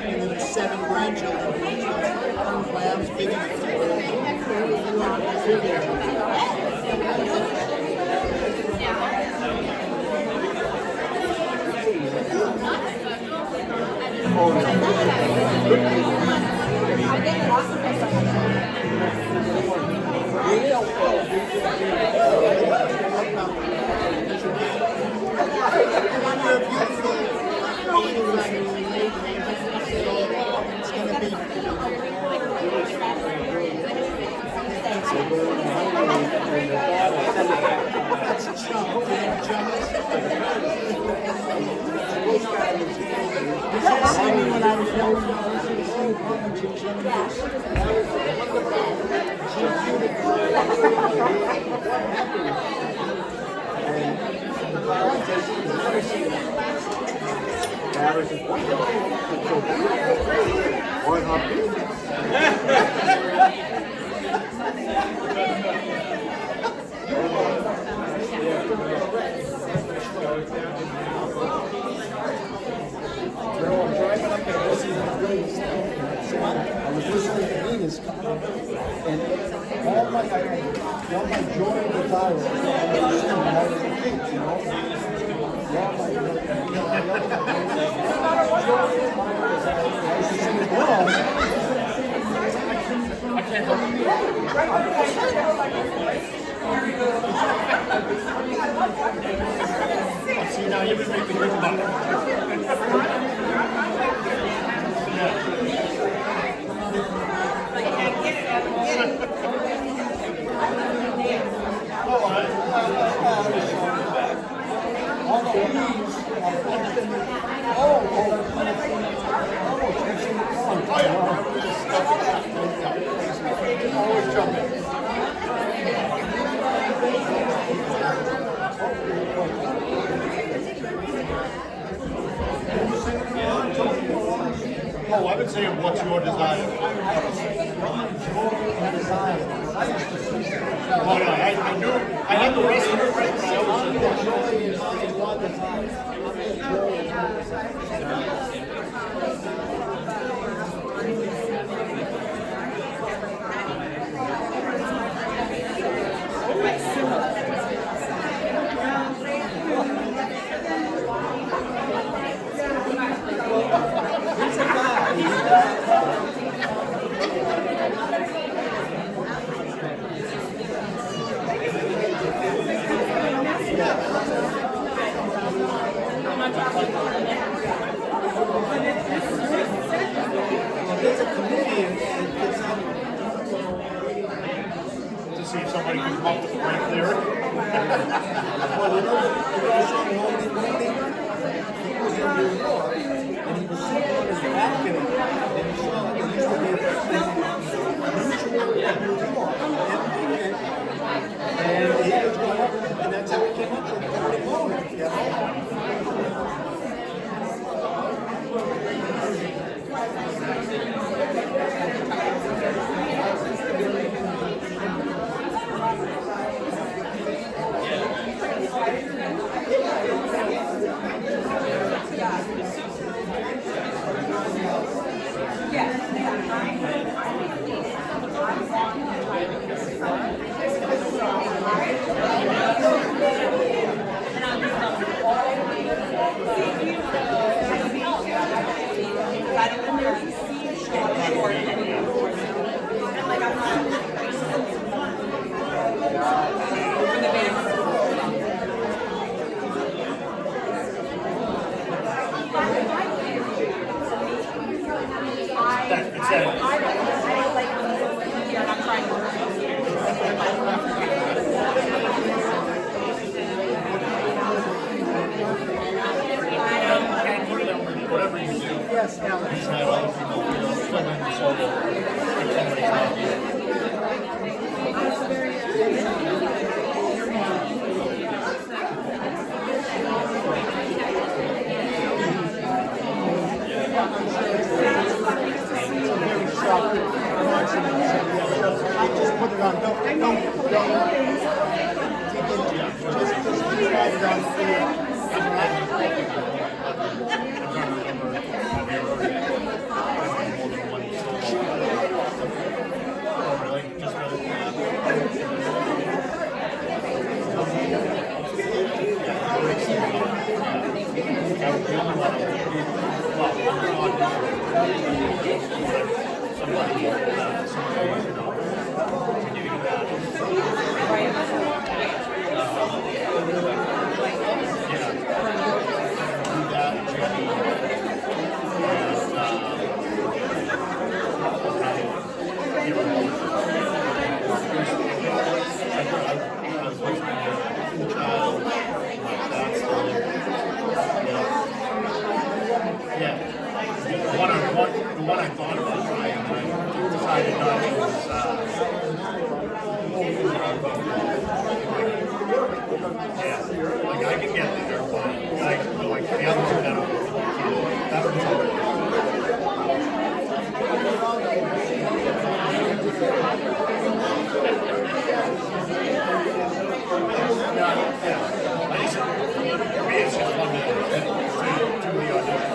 and then 7 grandchildren. Lambs, big I was listening to Venus, and all my joy and desire was you know? See, now you've been making me think about it. Always jumping. Oh, I've been saying, what's your desire? Oh, no, I knew, I had the rest of it right There's a comedian to see if somebody can come up with a great lyric. Well, you know, the song Lonely Lady? He was in New York, and he was sitting on his balcony, and he saw there used to be a mutual in New York. And he was going up, and that's how he came up with Lonely Lady, you know? Whatever you do, Yes, Alex. he's had other people fill in the solo if somebody's not here. Just put it on, don't, just slide it on The one I thought about trying, I decided not to like I can get there, but like the other two that it's just fun to the audition.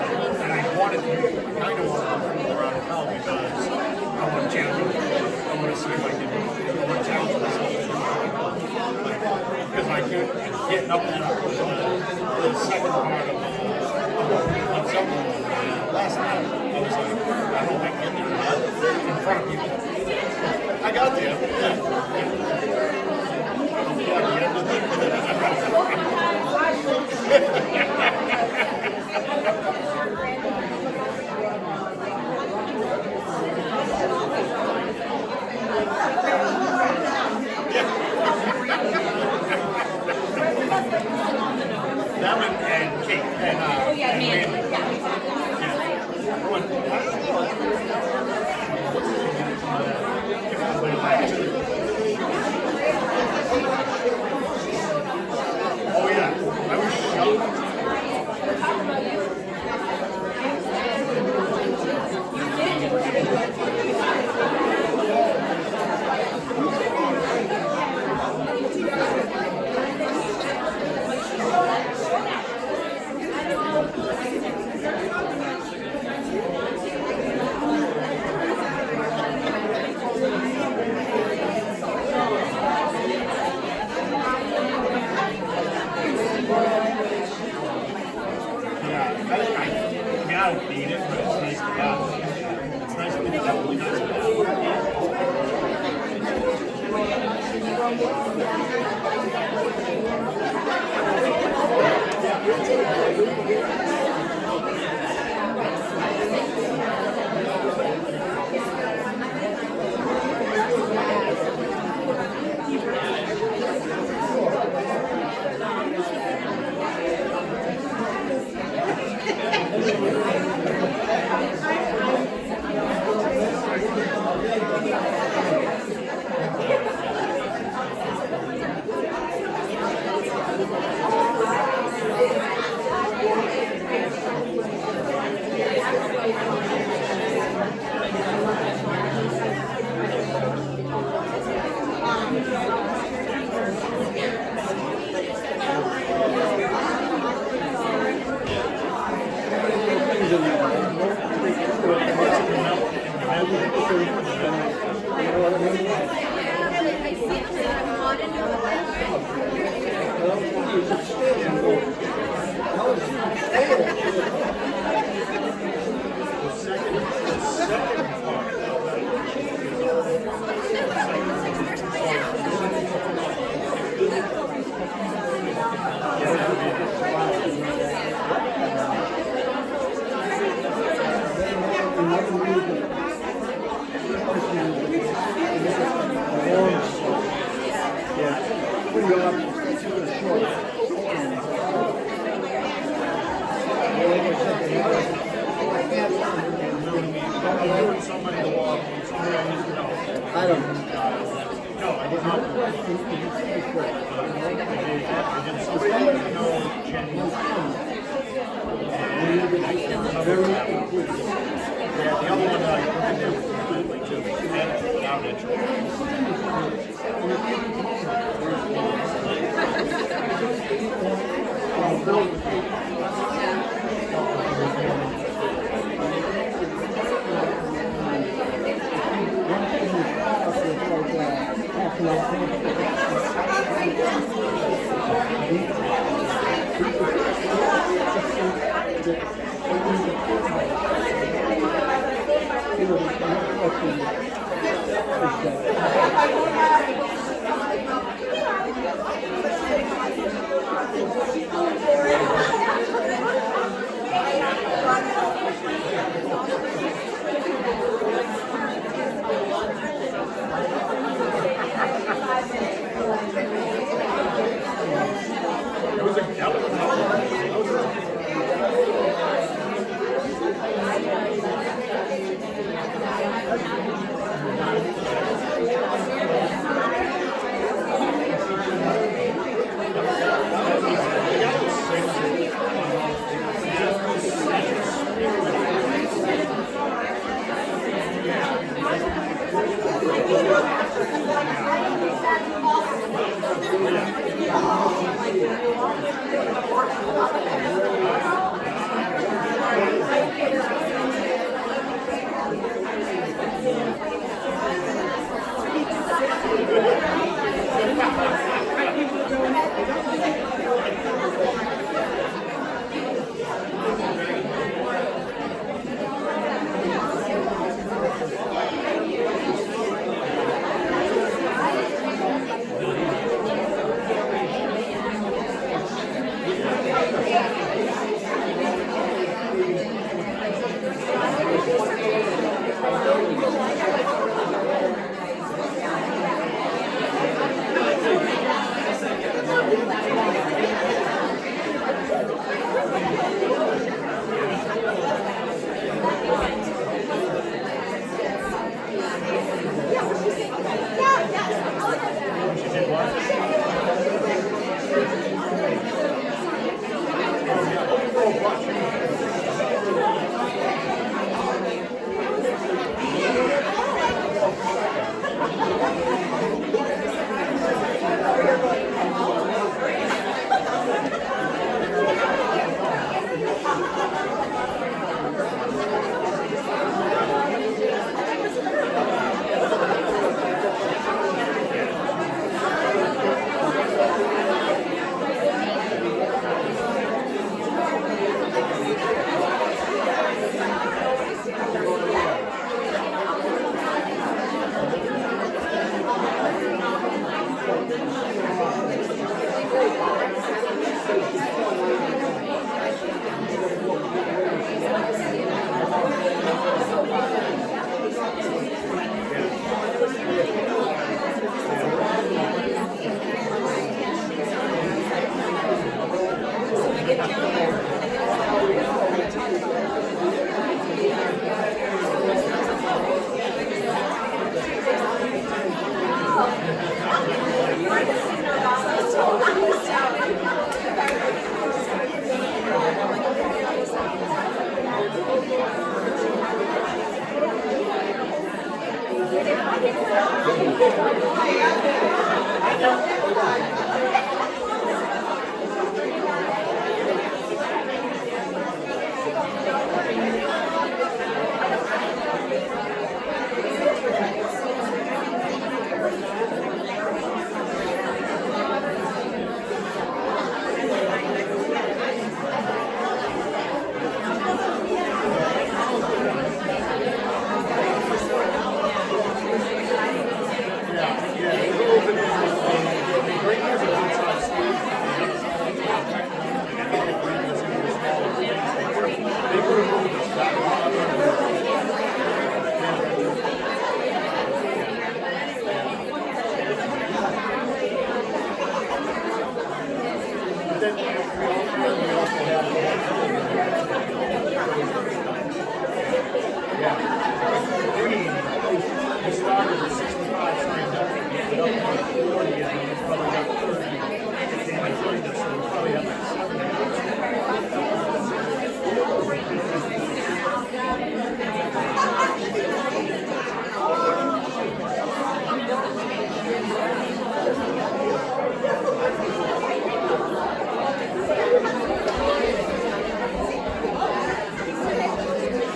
And I wanted to, kind of want to go around town because I want to challenge. I want to see if I can challenge myself. Because I keep getting up and up the second part of something. Last night, I was like, I don't think I'm in front of people. I got there. That one and Kate and Mandy. Oh yeah, I was shocked. I don't need it, but it's nice to have. It's nice to be definitely nice to The second Down at you.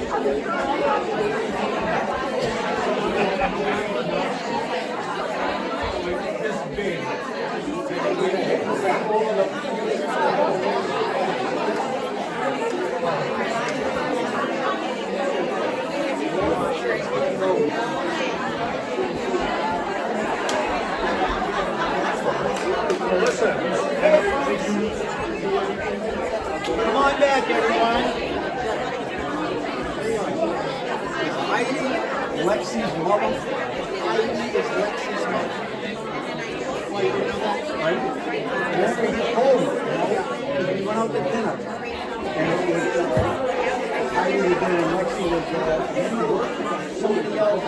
Come on back, everyone. Heidi, Lexi's mother. Heidi is Lexi's mother. Right? And that's what he told me, you know? We went out to dinner. And it was, Heidi was there and Lexi was, somebody else.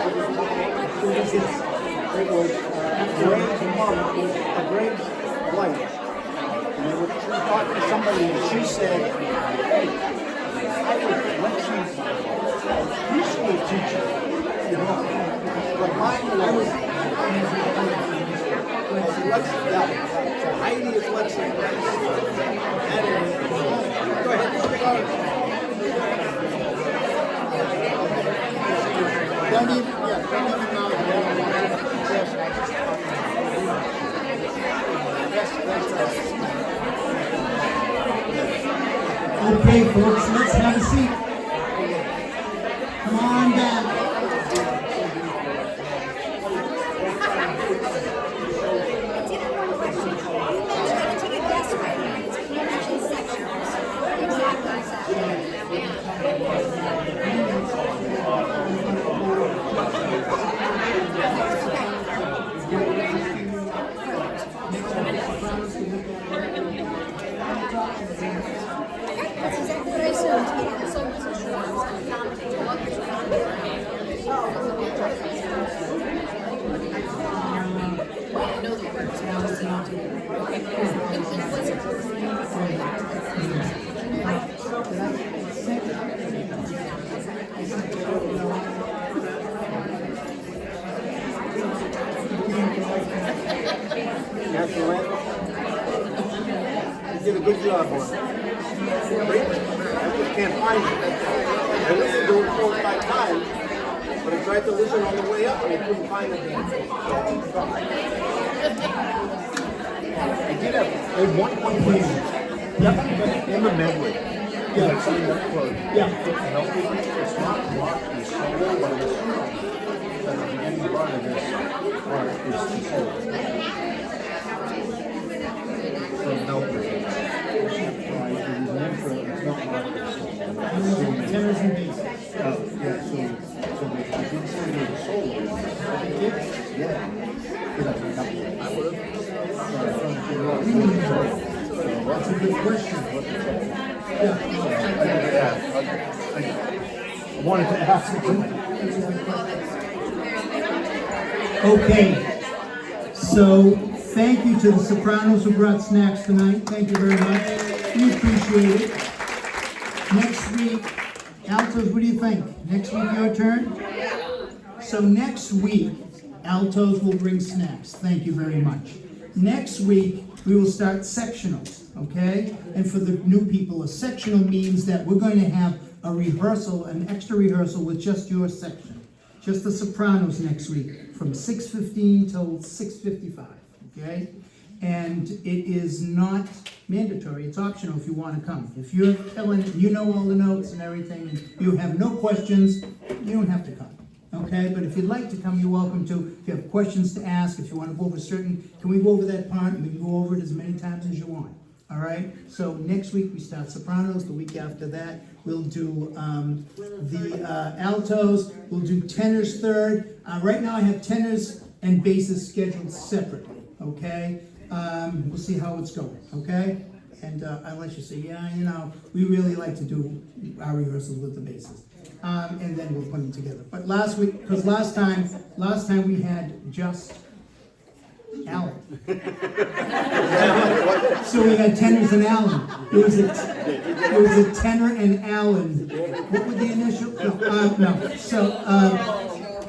It was Graves' mom, it was Graves' wife. And they were talking to somebody and she said, hey, I was Lexi's preschool teacher, you know, but mine was Lexi, yeah. So Heidi is Lexi. That is, go ahead. Don't even know. Okay, folks, let's have a seat. Come on down. That's exactly what I assumed. So I wasn't sure I was going to I know the words, but I was That's the way. You did a good job on it. I just can't find it. I listened to it 4 or 5 times, but I tried to listen on the way up and I couldn't find it. I did have one point. Yep. In the medley. Yeah, I signed up for. Yeah. It's not rock and soul, but it's at the beginning part of this part is the soul. From Melbourne. Tenors and basses. Yeah, so they did send me the solo. Yeah. I would have. That's a good question. I wanted to ask you. Okay, so thank you to the Sopranos who brought snacks tonight. Thank you very much. We appreciate it. Next week, altos, what do you think? Next week your turn? So next week, altos will bring snacks. Thank you very much. Next week, we will start sectionals, okay? And for the new people, a sectional means that we're going to have a rehearsal, an extra rehearsal with just your section. Just the sopranos next week, from 6:15 till 6:55, okay? And it is not mandatory, it's optional if you want to come. If you're killing it, you know all the notes and everything, and you have no questions, you don't have to come, okay? But if you'd like to come, you're welcome to. If you have questions to ask, if you want to go over can we go over that part? And we can go over it as many times as you want, all right? So next week, we start sopranos. The week after that, we'll do the altos. We'll do tenors third. Right now, I have tenors and basses scheduled separately, okay? We'll see how it's going, okay? And unless you say, yeah, you know, we really like to do our rehearsals with the basses. And then we'll put them together. But last week, because last time we had just Alan. So we had tenors and Alan. It was a tenor and Alan. What were the initials? No.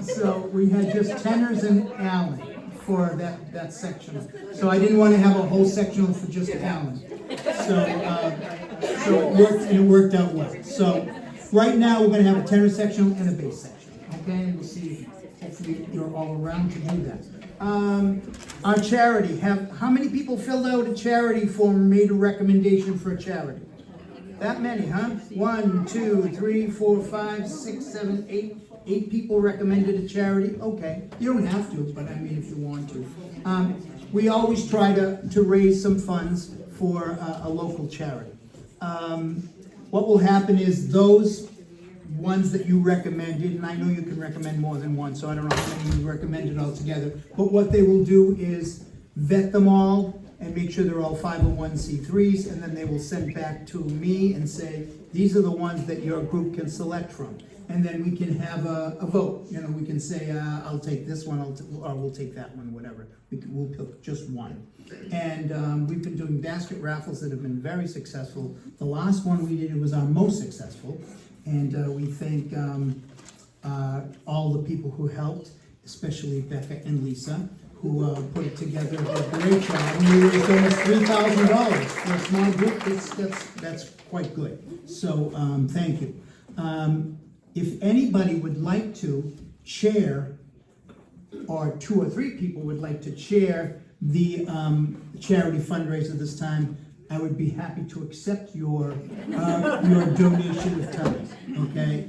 So we had just tenors and Alan for that section. So I didn't want to have a whole sectional for just Alan. So it worked out well. So Right now, we're gonna have a tenor section and a bass section, okay? And we'll see if you're all around to do that. Our charity, how many people filled out a charity form and made a recommendation for a charity? That many, huh? 1, 2, 3, 4, 5, 6, 7, 8. 8 people recommended a charity. Okay, you don't have to, but I mean if you want to. We always try to raise some funds for a local charity. What will happen is those ones that you recommended, and I know you can recommend more than one, so I don't know how many you recommended altogether, but what they will do is vet them all and make sure they're all 501c3s, and then they will send back to me and say, these are the ones that your group can select from. And then we can have a vote, you know, we can say, I'll take this one, or we'll take that one, whatever. We'll pick just one. And we've been doing basket raffles that have been very successful. The last one we did was our most successful. And we thank all the people who helped, especially Becca and Lisa, who put it together, did a great job. We raised almost $3,000 for a small group. That's quite good. So thank you. If anybody would like to chair, or 2 or 3 people would like to chair the charity fundraiser this time, I would be happy to accept your donation of time, okay?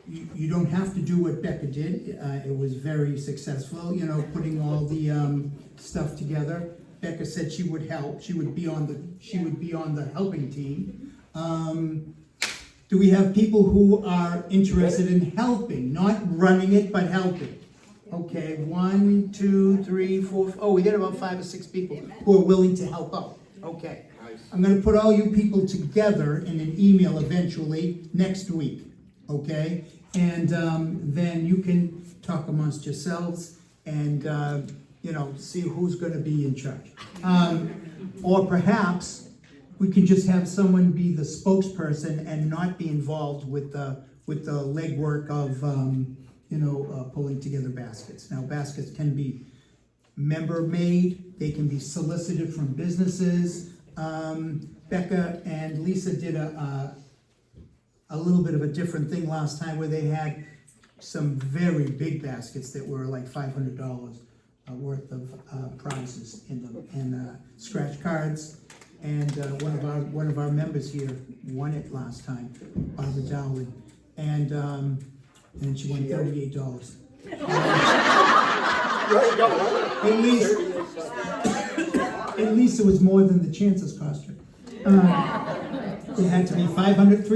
You don't have to do what Becca did. It was very successful, you know, putting all the stuff together. Becca said she would help. She would be on the helping team. Do we have people who are interested in helping, not running it, but helping? Okay, 1, 2, 3, 4. Oh, we got about 5 or 6 people who are willing to help out. Okay. I'm going to put all you people together in an email eventually next week. Okay? And then you can talk amongst yourselves and, you know, see who's going to be in charge. Or perhaps we can just have someone be the spokesperson and not be involved with the legwork of, pulling together baskets. Now, baskets can be member-made, they can be solicited from businesses. Becca and Lisa did a little bit of a different thing last time where they had some very big baskets that were like $500 worth of prizes in them, and scratch cards. And one of our members here won it last time, Barbara Dowling, and she won $38. At least it was more than the chances cost her. It had to be $300. It was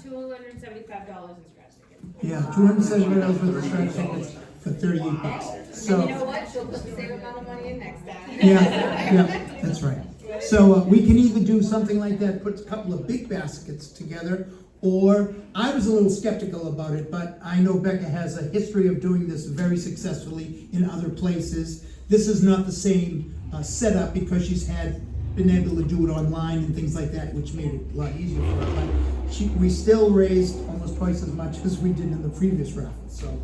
$275 in scratch tickets. Yeah, $275 worth of scratch tickets for $38. So, And you know what? She'll put the same amount of money in next time. yeah, that's right. So we can either do something like that, put a couple of big baskets together, or I was a little skeptical about it, but I know Becca has a history of doing this very successfully in other places. This is not the same setup because she's been able to do it online and things like that, which made it a lot easier for her. But we still raised almost twice as much as we did in the previous raffle, so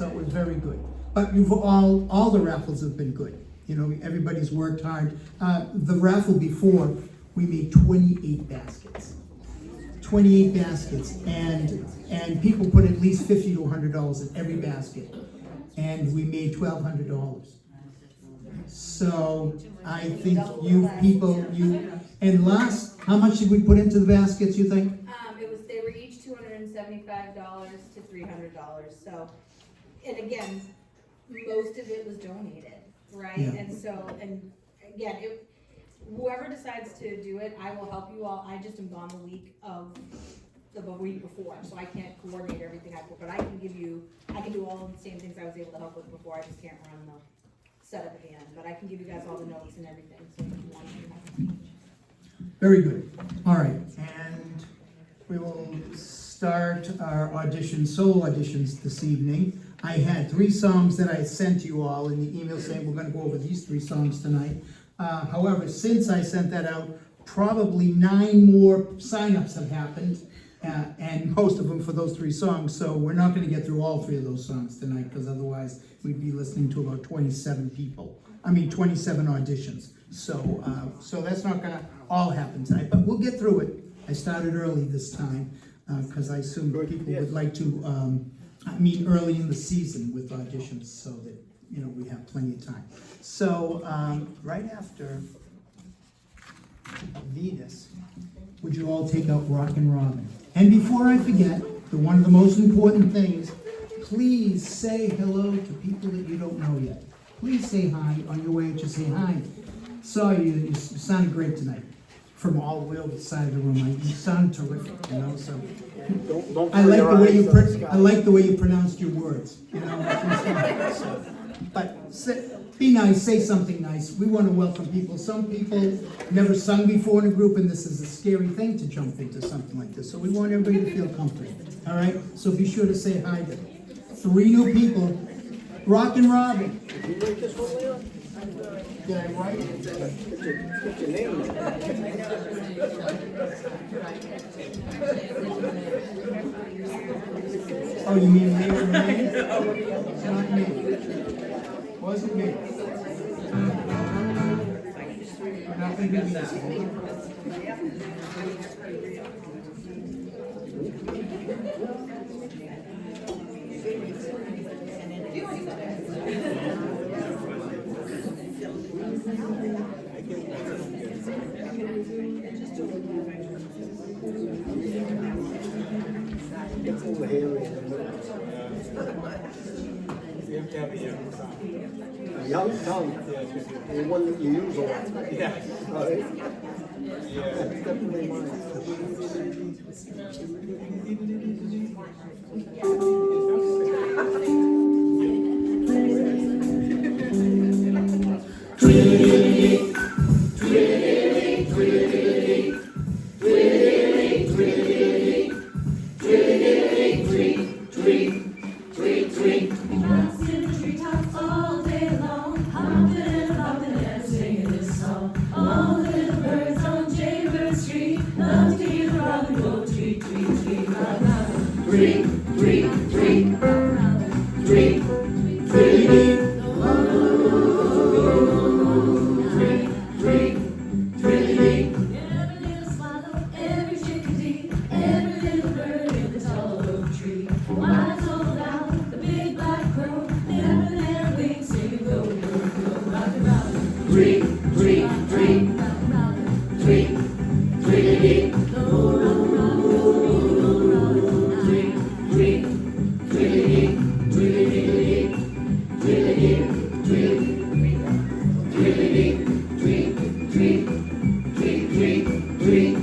it was very good. But all the raffles have been good. You know, everybody's worked hard. The raffle before, we made 28 baskets. 28 baskets, and people put at least $50 to $100 in every basket, and we made $1,200. So I think how much did we put into the baskets, you think? They were each $275 to $300. So, and again, most of it was donated, right? Yeah. And again, whoever decides to do it, I will help you all. I just am gone the week before, so I can't coordinate everything but I can do all the same things I was able to help with before. I just can't run the setup at the end, but I can give you guys all the notes and everything, so if you want to. Very good. All right, and we will start our solo auditions this evening. I had 3 songs that I sent you all in the email saying we're going to go over these 3 songs tonight. However, since I sent that out, probably 9 more signups have happened, and most of them for those 3 songs. So we're not going to get through all 3 of those songs tonight, because otherwise we'd be listening to about 27 auditions. So that's not going to all happen tonight, but we'll get through it, I started early this time, because I assumed people would like to, meet early in the season with auditions, so that, you know, we have plenty of time. So, right after Venus, would you all take out Rockin' Robin? And before I forget, one of the most important things, please say hello to people that you don't know yet. Please say hi on your way. Just say hi. Saw you. You sounded great tonight. From all the way over the side of the room, you sound terrific. You know, so Don't I like your the way you eyes on the I like the way you pronounced your words. You know, so, but be nice. Say something nice. We want to welcome people. Some people never sung before in a group, and this is a scary thing to jump into something like this. So we want everybody to feel comfortable. All right. So be sure to say hi to 3 new people. Rockin' Robin. Did you write this one, Leon? Did I write it? Put your name Oh, you mean me or me? It's not me. Wasn't me. Not gonna be easy. It's over here. You have to have a young son. Young tongue, the one that you use a lot. Yeah. All right? Yeah. That's definitely mine. All day long, hopping and hopping and singing this song. All the little birds on Jaybird Street love to hear the robin go tweet, tweet, tweet, rock, robin. Tweet, tweet, tweet, rock, robin. Tweet, tweet, tweet, every little swallow, every chickadee, every little bird in the tall oak tree. Why so loud, the big black crow, never their wings singing go, go, go, rock, robin. Tweet, tweet, tweet, rock, robin. Tweet, tweet, go, rock, robin. Tweet, tweet, tweet, tweet, tweet, tweet, tweet, tweet, tweet,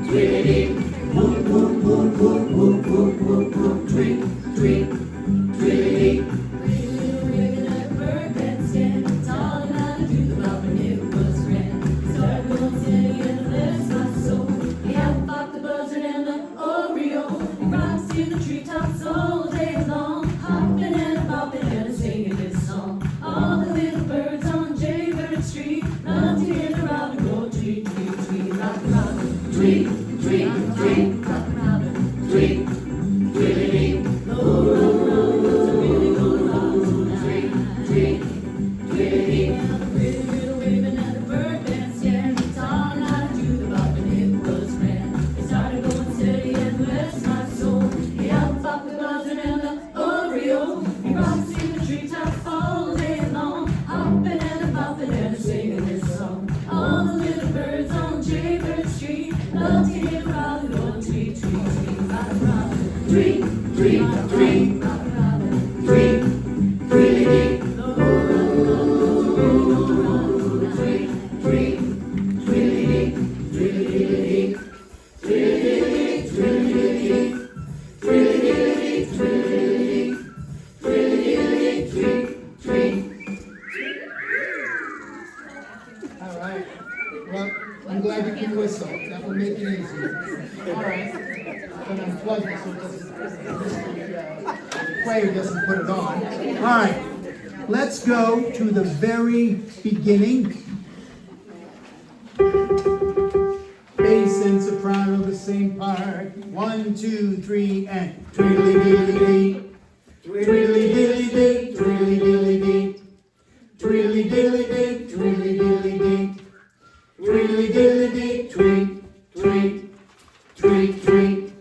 tweet, tweet, whoop, whoop, whoop, whoop, whoop, whoop, whoop, whoop, tweet, tweet, tweet. Pretty little ribbon at the bird bandstand, it's all I gotta do about when it was grand. Started going steady and bless my soul. Yeah, pop the buzzard and the Oreo. He rocks in the treetops all day long, hopping and bopping and singing this song. All the little birds on Jaybird Street love to hear the robin go tweet, tweet, tweet, rock, robin. Tweet, tweet, tweet, rock, robin. Tweet, tweet, go, rock, robin. It's a really good robin. Tweet, tweet, tweet. Yeah, the pretty little raven at the bird bandstand, it's all I gotta do about when it was grand. It started going steady and bless my soul. He out-popped the buzzard and the Oreo. He rocks in the treetops all day long, hopping and bopping and singing this song. All the little birds on Jaybird Street love to hear the robin go tweet, tweet, tweet, rock, robin. Tweet, tweet, tweet, rock, robin. Tweet, tweet, go, tweet, tweet, tweet, tweet, tweet, All right. Well, I'm glad you can whistle. That will make it easier. All right. I'm gonna unplug this so it doesn't, the player doesn't put it on. All right. Let's go to the very beginning. Bass and soprano the same part. 1, 2, 3, and twiddly diddly dee. Twiddly diddly dee, twiddly diddly dee. Twiddly diddly dee, twiddly diddly dee. Twiddly diddly dee, tweet, tweet. tweet.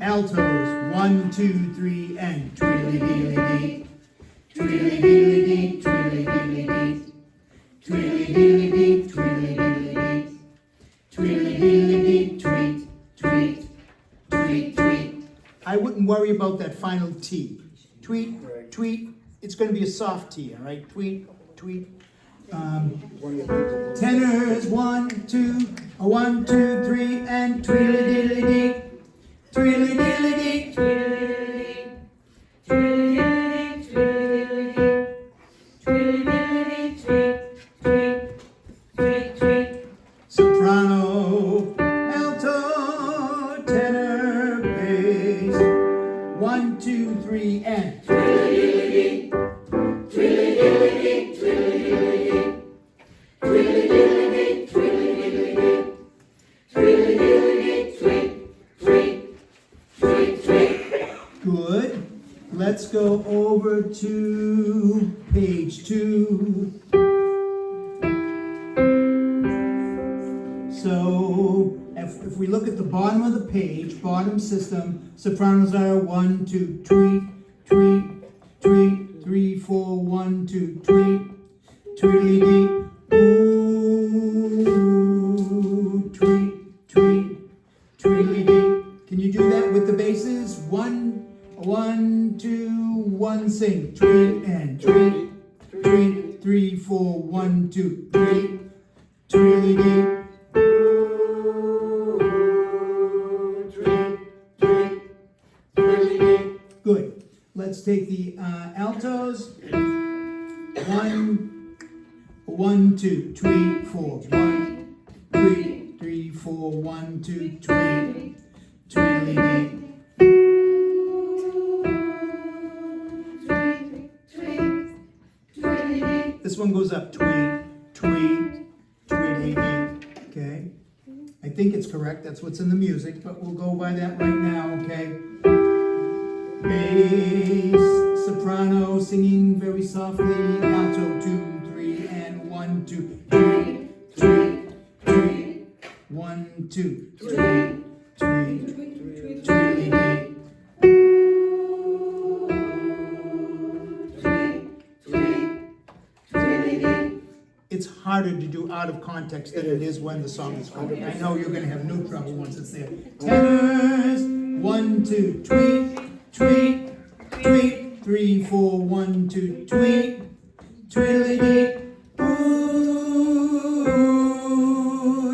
Altos, 1, 2, 3, and tweedly-deedly-dee. Tweedly-deedly-dee, tweedly-deedly-dee. Tweedly-deedly-dee, tweedly-deedly-dee. Tweedly-deedly-dee, tweet, tweet, tweet, tweet. I wouldn't worry about that final T. Tweet, tweet, it's gonna be a soft T, all right? Tweet, tweet. Tenors, 1, 2, 1, 2, 3, and tweedly-deedly-dee. Tweedly-deedly-dee, tweedly-deedly-dee. Tweedly-deedly-dee, tweedly-deedly-dee. Tweedly-deedly-dee, tweet, tweet, tweet, tweet. Soprano, alto, tenor, bass. 1, 2, 3, and tweedly-deedly-dee. Tweedly-deedly-dee, tweedly-deedly-dee. Tweedly-deedly-dee, tweedly-deedly-dee. Tweedly-deedly-dee, tweet, tweet, tweet, tweet. Good. Let's go over to page 2. So, if we look at the bottom of the page, bottom system, sopranos are 1, 2, tweet, tweet, tweet, 3, 4, 1, 2, tweet, tweedly-dee, ooh, tweet, tweet, tweedly-dee. Can you do that with the basses? 1, 2, 1, sing, tweet, and tweet, tweet, 3, 4, 1, 2, tweet, tweedly-dee. Good. Let's take the altos. 1, 2, tweet, 4, 1, tweet, 3, 4, 1, 2, tweet, tweedly-dee. This one goes up, tweet, tweet, tweedly-dee. Okay. I think it's correct. That's what's in the music, but we'll go by that right now. Okay. Bass, soprano, singing very softly, alto, 2, 3, and 1, 2, tweet, tweet, tweet, 1, 2, tweet, tweet, tweedly-dee. It's harder to do out of context than it is when the song is going. I know you're gonna have no trouble once it's there. Tenors, 1, 2, tweet, tweet, tweet, 3, 4, 1, 2, tweet, tweedly-dee, ooh,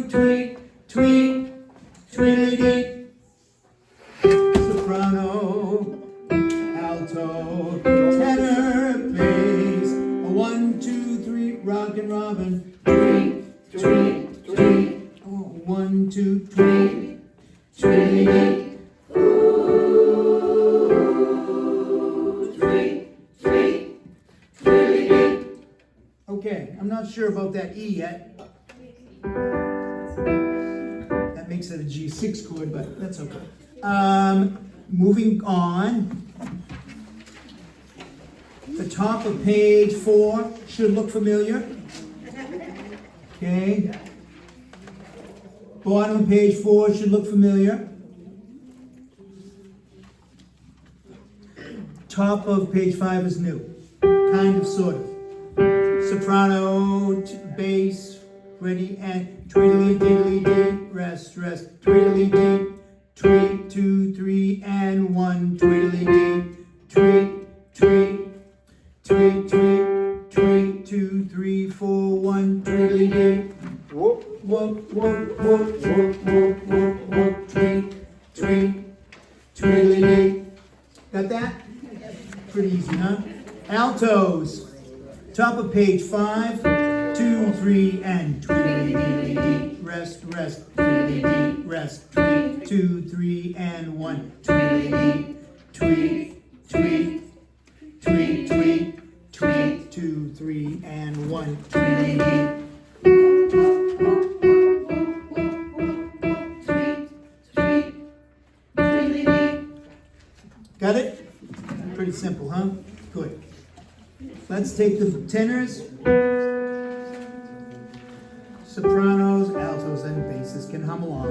tweet, tweet, tweedly-dee. Soprano, alto, tenor, bass, 1, 2, 3, rockin' robin, tweet, tweet, tweet, 1, 2, tweet, tweedly-dee. Okay, I'm not sure about that E yet. That makes it a G6 chord, but that's okay. Moving on. The top of page 4 should look familiar. Okay. Bottom of page 4 should look familiar. Top of page 5 is new. Kind of, sort of. Soprano, bass, ready, and tweedly-diddly-dee, rest, rest, tweedly-dee, tweet, 2, 3, and 1, tweedly-dee, tweet, tweet, tweet, tweet, tweet, 2, 3, 4, 1, tweedly-dee, whoop, whoop, whoop, whoop, whoop, whoop, whoop, whoop, tweet, tweet, tweedly-dee. Got that? Pretty easy, huh? Altos. Top of page 5, 2, 3, and tweedly-dee, rest, rest, tweedly-dee, rest, tweet, 2, 3, and 1, tweedly-dee, tweet, tweet, tweet, tweet, tweet, 2, 3, and 1, tweedly-dee. Got it? Pretty simple, huh? Good. Let's take the tenors, sopranos, altos, and basses can hum along.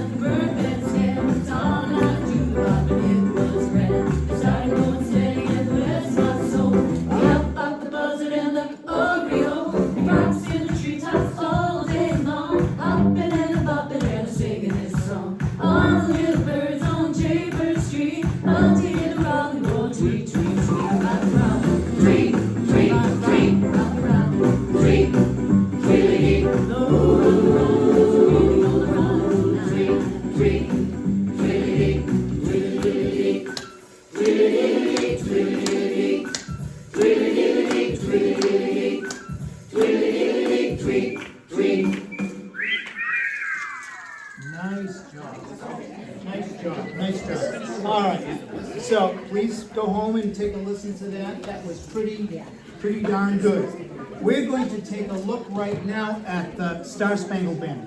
All right, so please go home and take a listen to that. That was pretty darn good. We're going to take a look right now at the Star Spangled Banner.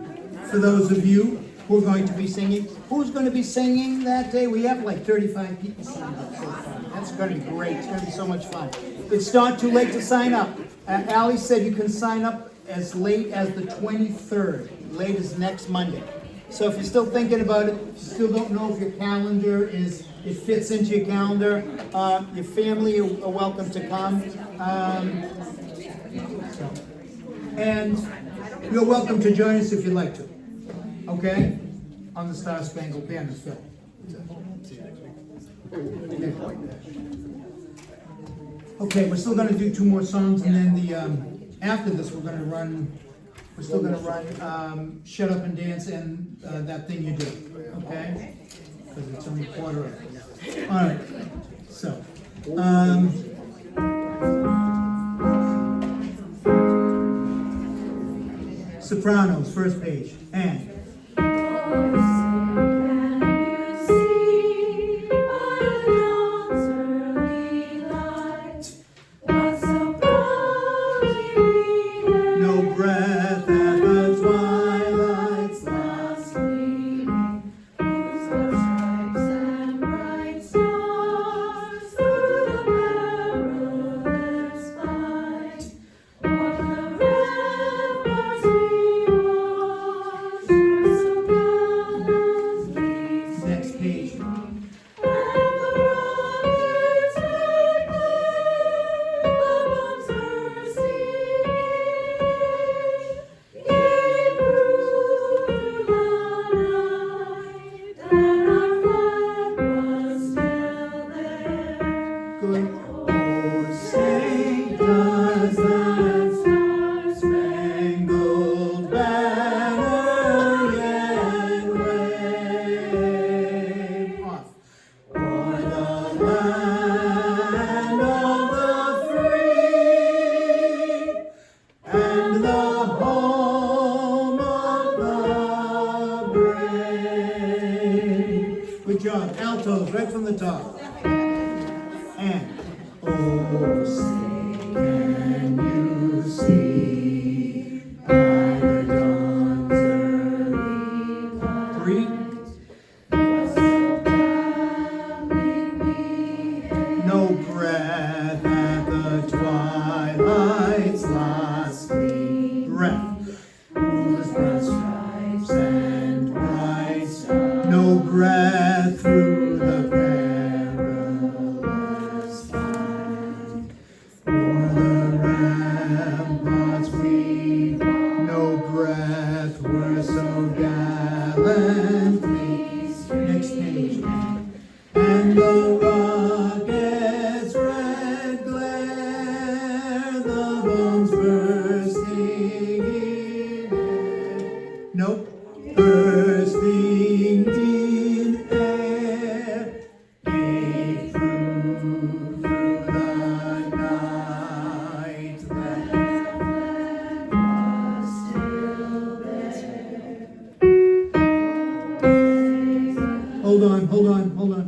For those of you who are going to be singing, who's going to be singing that day? We have like 35 people signed up so far. That's going to be great. It's going to be so much fun. It's not too late to sign up. Allie said you can sign up as late as the 23rd. Late as next Monday. So if you're still thinking about it, still don't know if your calendar it fits into your calendar, your family are welcome to come. And you're welcome to join us if you'd like to. Okay? On the Star Spangled Banner film. Okay, we're still gonna do 2 more songs, and then after this, we're still gonna run Shut Up and Dance and That Thing You Do, okay? Because it's only quarter of it. All right, so, Sopranos, first page, and. No breath at the twilight's last gleaming, whose stripes and bright stars through the perilous fight, o'er the ramparts we watched, were so gallantly next page. And the rockets red glare, the bombs bursting gave proof through the night that our flag was still there. Good. Oh, say does that star-spangled banner yet wave? Off. O'er the land of the free and the home of the brave. Good job. Altos, right from the top. And, oh, say, can you see by the dawn's early light? 3. No breath at the twilight's last gleam. Breath. Whose broad stripes and bright stars. No breath through the perilous fight. O'er the ramparts we no breath were so gallantly. Next page. And the rockets red glare, the bombs bursting in air. Nope. Bursting in air, gave proof through the night that was still there. Hold on.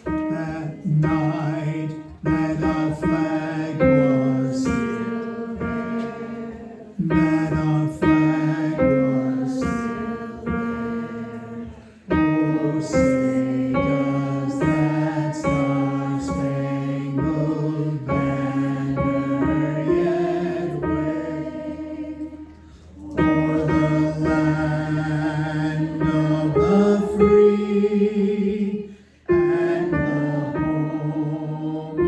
That night that our flag was still there. That our flag was still there. Oh, say does that star-spangled banner yet wave o'er the land of the free and the home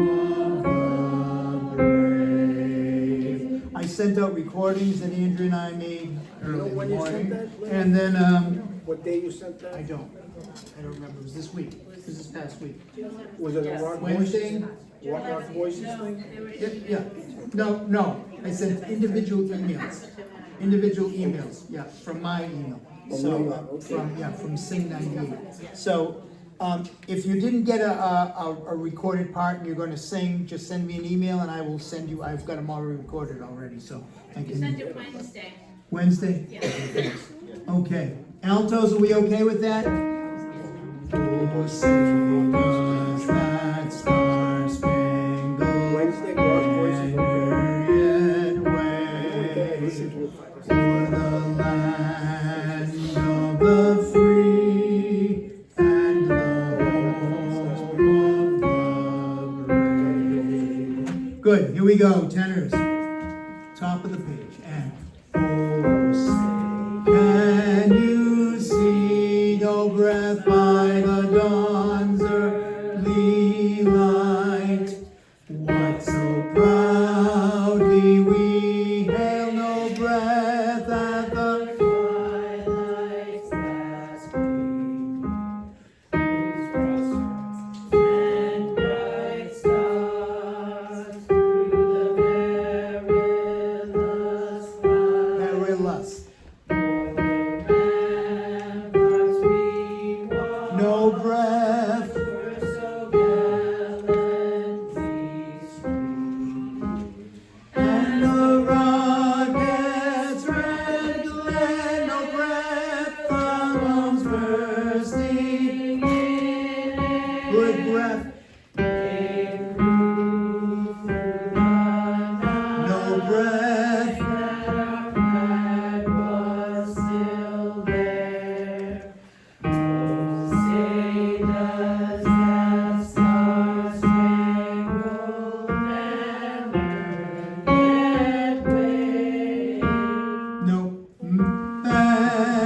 of the brave. I sent out recordings that Andrew and I made early in the morning. And then, What day you sent I that? don't remember, it was this week, it was this past week. Was it a Rock Wednesday? Voices thing? Yeah, no, I sent individual emails, yeah, from my email. So, from Sing 98. So, if you didn't get a recorded part and you're gonna sing, just send me an email and I will send you, I've got them already recorded already, so I can. Send it Wednesday. Wednesday? Yeah. Okay, altos, are we okay with that? Oh, that star-spangled Wednesday, God's voice is banner okay. yet Listen wave to it. o'er the land of the free and the home of the brave. Good, here we go, tenors. Top of the page, and oh, say, can you see no breath by the dawn's early light? What so proudly we hail no breath at the twilight's last gleaming, whose cross and bright stars through the perilous fight. Perilous. No breath. Were so gallantly streamed. And the rockets red glare, no breath, the bombs bursting in air. Good breath. They flew through the night. No breath. That our flag was still there. Say, does that star-spangled banner yet wave? No,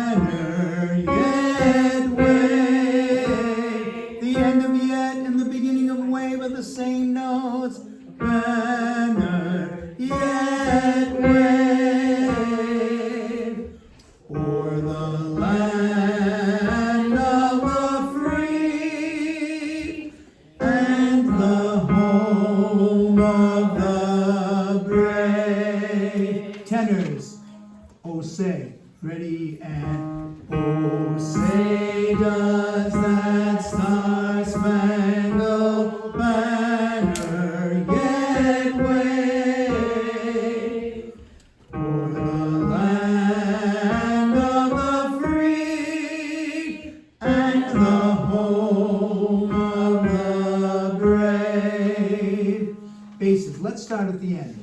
banner yet wave. The end of yet and the beginning of wave are the same notes. Banner yet wave. O'er the land of the free and the home of the brave. Tenors, oh say, ready and oh say, does that star-spangled banner yet wave? O'er the land of the free and the home of the brave. Basses, let's start at the end.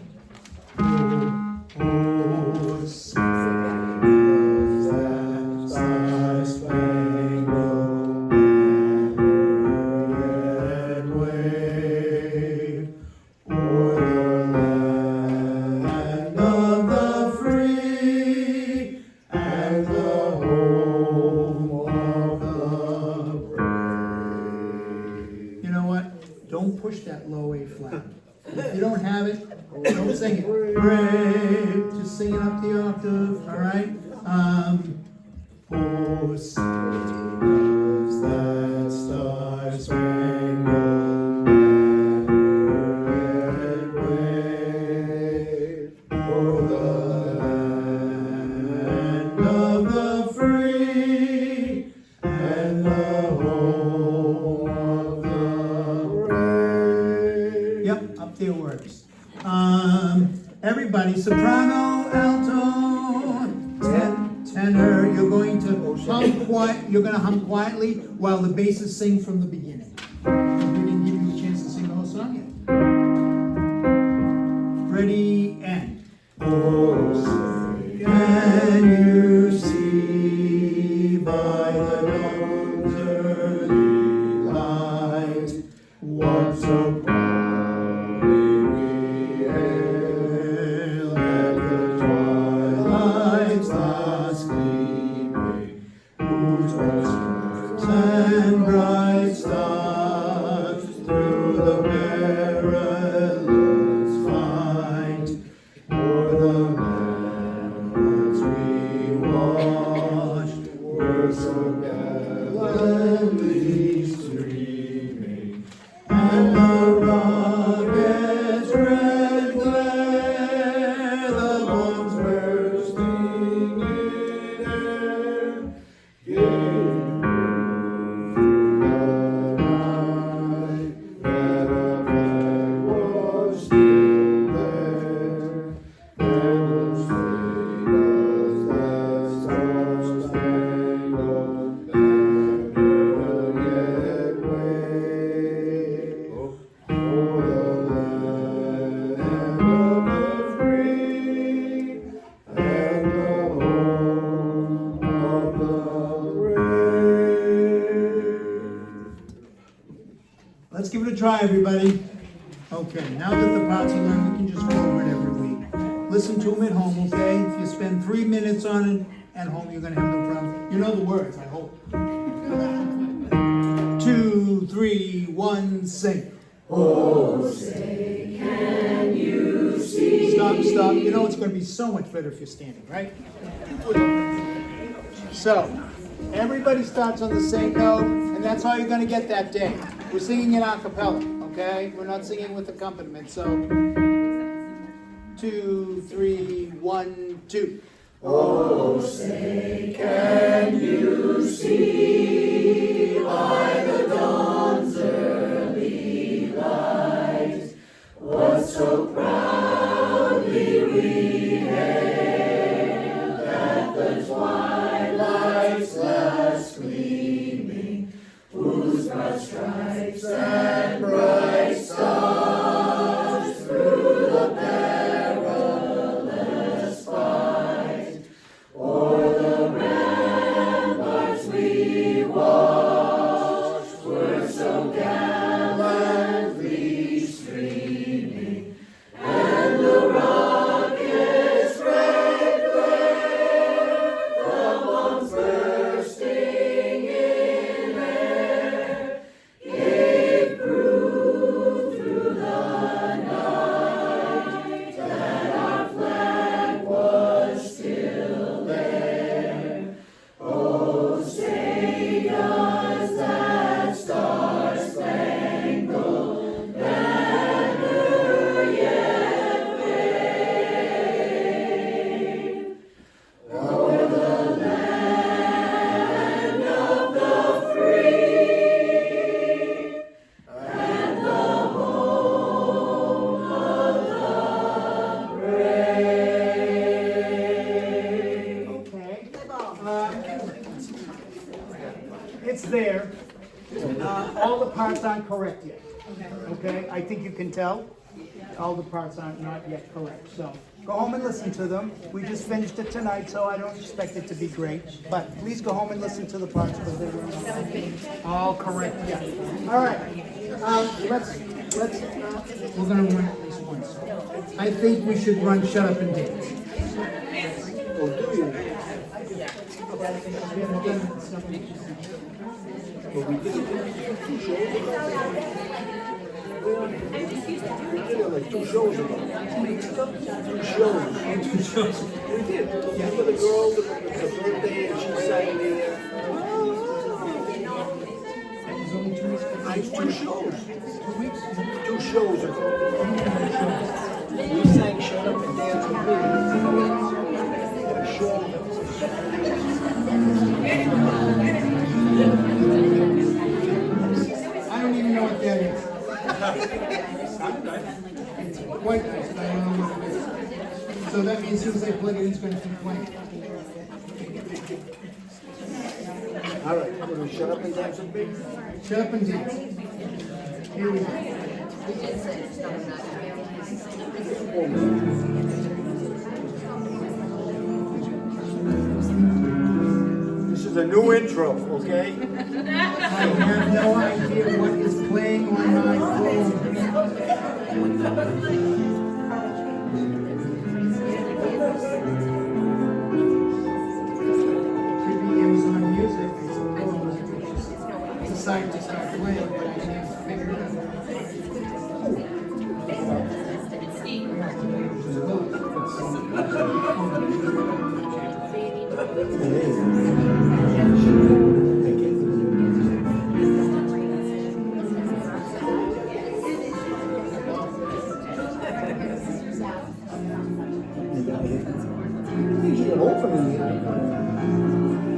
Oh, say, does that star-spangled banner yet wave? O'er the land of the free and the home of the brave. You know what? Don't push that low A flat. If you don't have it, don't sing it. Brave, just sing it up the octave, all right? Oh, say, does that star-spangled banner yet wave? O'er the land of the free and the home of the brave. Yep, up there works. Everybody, soprano, alto, tenor. You're going to hum quiet. You're going to hum quietly while the basses sing from the beginning. We didn't give you a chance to sing the whole song yet. Ready and oh, say, can you see by the dawn's early light what so proudly we hail at the twilight's last gleaming, whose restless and bright stars through the perilous fight o'er the lands we try, everybody. Okay, now that the parts are learned, we can just go over it every week. Listen to them at home, okay? If you spend 3 minutes on it at home, you're gonna have no problem. You know the words, I hope. 2, 3, 1, sing. Oh, say, can you see? Stop, stop. You know it's gonna be so much better if you're standing, right? So, everybody starts on the same note, and that's all you're gonna get that day. We're singing it a cappella, okay? We're not singing with accompaniment, so 2, 3, 1, 2. Oh, say, can you see by the dawn's early light what so proudly we hailed at the twilight's last gleaming, whose broad stripes and bright stars through the perilous fight o'er the ramparts we watched were so gallantly streaming, and the rocket's red glare, the bombs bursting in air, gave proof through the night that our flag was still there. Oh, say does that star-spangled banner yet wave o'er the land of the free and the home of the brave? Okay. It's there. All the parts aren't correct yet. Okay, I think you can tell. All the parts aren't not yet correct, so go home and listen to them. We just finished it tonight, so I don't expect it to be great, but please go home and listen to the parts because they were all correct, yeah. All right, we're gonna run it this once. I think we should run Shut Up and Dance. Oh, do you? We haven't done it in some weeks. But we did it 2 shows ago. We did it like 2 shows ago. 2 shows. We did. Remember the girl, the birthday, and she sang the, It was only 2 weeks ago. 2 shows. 2 weeks? 2 shows ago. We sang Shut Up and Dance with me. And a show. I don't even know what that is. Quite nice, but I don't know what it is. So that means as soon as I plug it in, it's gonna keep playing. All right, we're gonna shut up and dance with me. Shut up and dance. Here we go. This is a new intro, okay? I have no idea what is playing on my phone. Could be Amazon Music, I suppose. It's decided to start playing, but I can't figure it out.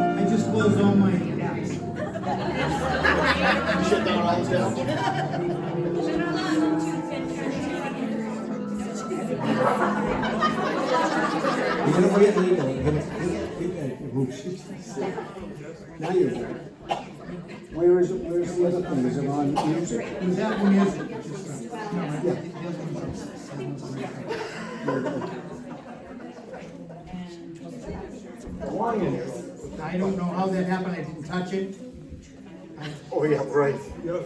I just closed all my apps. Shut down all this down. You're gonna wait a little, you're gonna now you're done. Where's the other thing? Is it on music? It was Apple Music. No, I did. Long intro. I don't know how that happened, I didn't touch it. Oh, yeah, right. Yeah.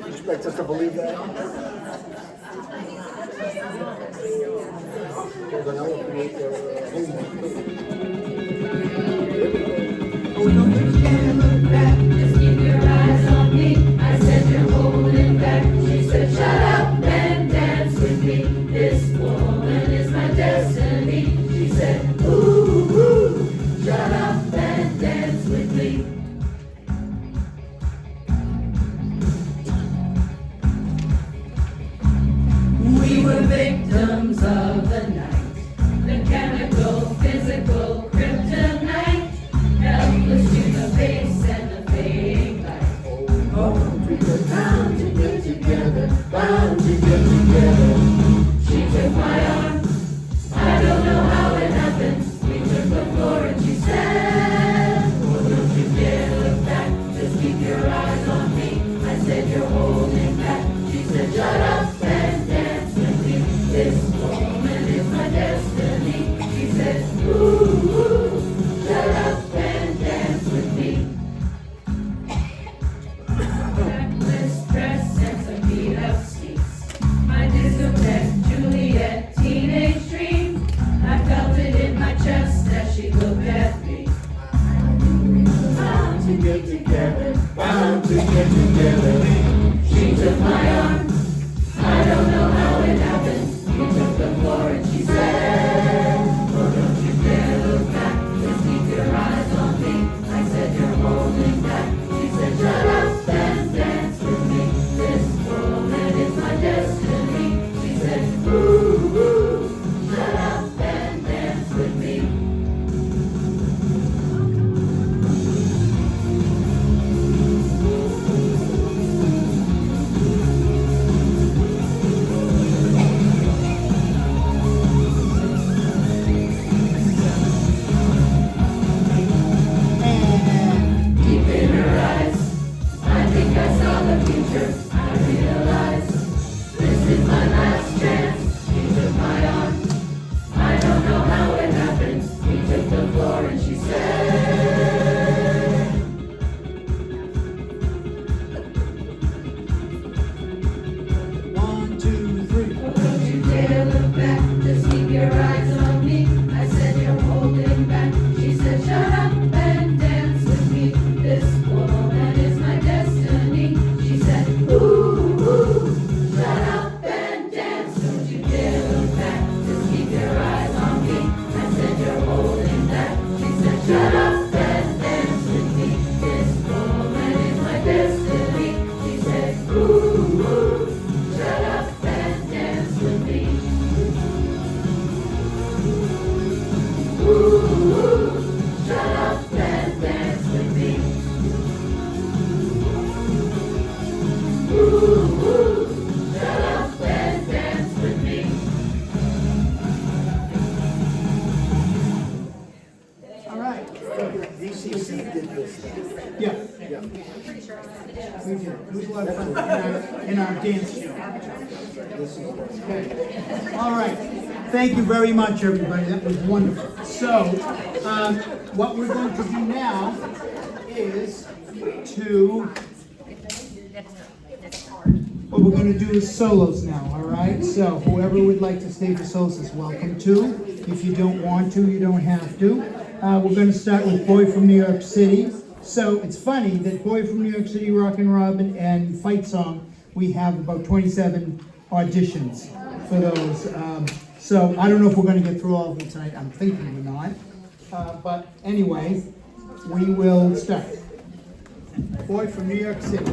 Expect us to believe that? There's an elephant with their Just keep your eyes on me. I said you're holding back. She said, shut up and dance with me. This woman is my destiny. She said, ooh, ooh, shut up and dance with me. We were victims of the night, the chemical, physical kryptonite, helpless to the face and the fading light. Oh, we were bound to get together, bound to get together. She took my arm, I don't know how it happened. We took the floor and she said, oh, don't you dare look back, just keep your eyes on me. I said, you're holding back. She said, shut up and dance with me. This woman is my destiny. She said, ooh, ooh, shut up and dance with me. Backless dress and some beat up sneaks. My discotheque, Juliet, teenage dream. I felt it in my chest as she looked at me. Bound to get together, bound to get together. She took my arm, I don't know how it happened. We took the floor and she said, oh, don't you dare look back, just keep your eyes on me. I said, you're holding back. She said, shut up and dance with me. This woman is my destiny. She said, ooh, ooh, shut up and dance with me. Deep in her eyes, I think I saw the future. I realized this is my last chance. She took my arm, I don't know how it happened. We took the floor and she said, 1, 2, 3. oh, don't you dare look back, just keep your eyes on me. I said, you're holding back. She said, shut up and dance with me. This woman is my destiny. She said, ooh, ooh, shut up and dance. Don't you dare look back, just keep your eyes on me. I said, you're holding back. She said, shut up and dance with me. This woman is my destiny. She said, ooh, ooh, shut up and dance with me. Ooh, ooh, shut up and dance with me. Ooh, ooh, shut up and dance with me. All right. DCC did this. Yeah. Yeah. We did. It was a lot of fun in our dance show. Okay. All right. Thank you very much, everybody. That was wonderful. So, what we're going to do now is what we're going to do is solos now, all right? So whoever would like to stay for solos is welcome to. If you don't want to, you don't have to. We're going to start with Boy from New York City. So it's funny that Boy from New York City, Rockin' Robin, and Fight Song, we have about 27 auditions for those. So I don't know if we're going to get through all of them tonight. I'm thinking we're not. But anyway, we will start. Boy from New York City.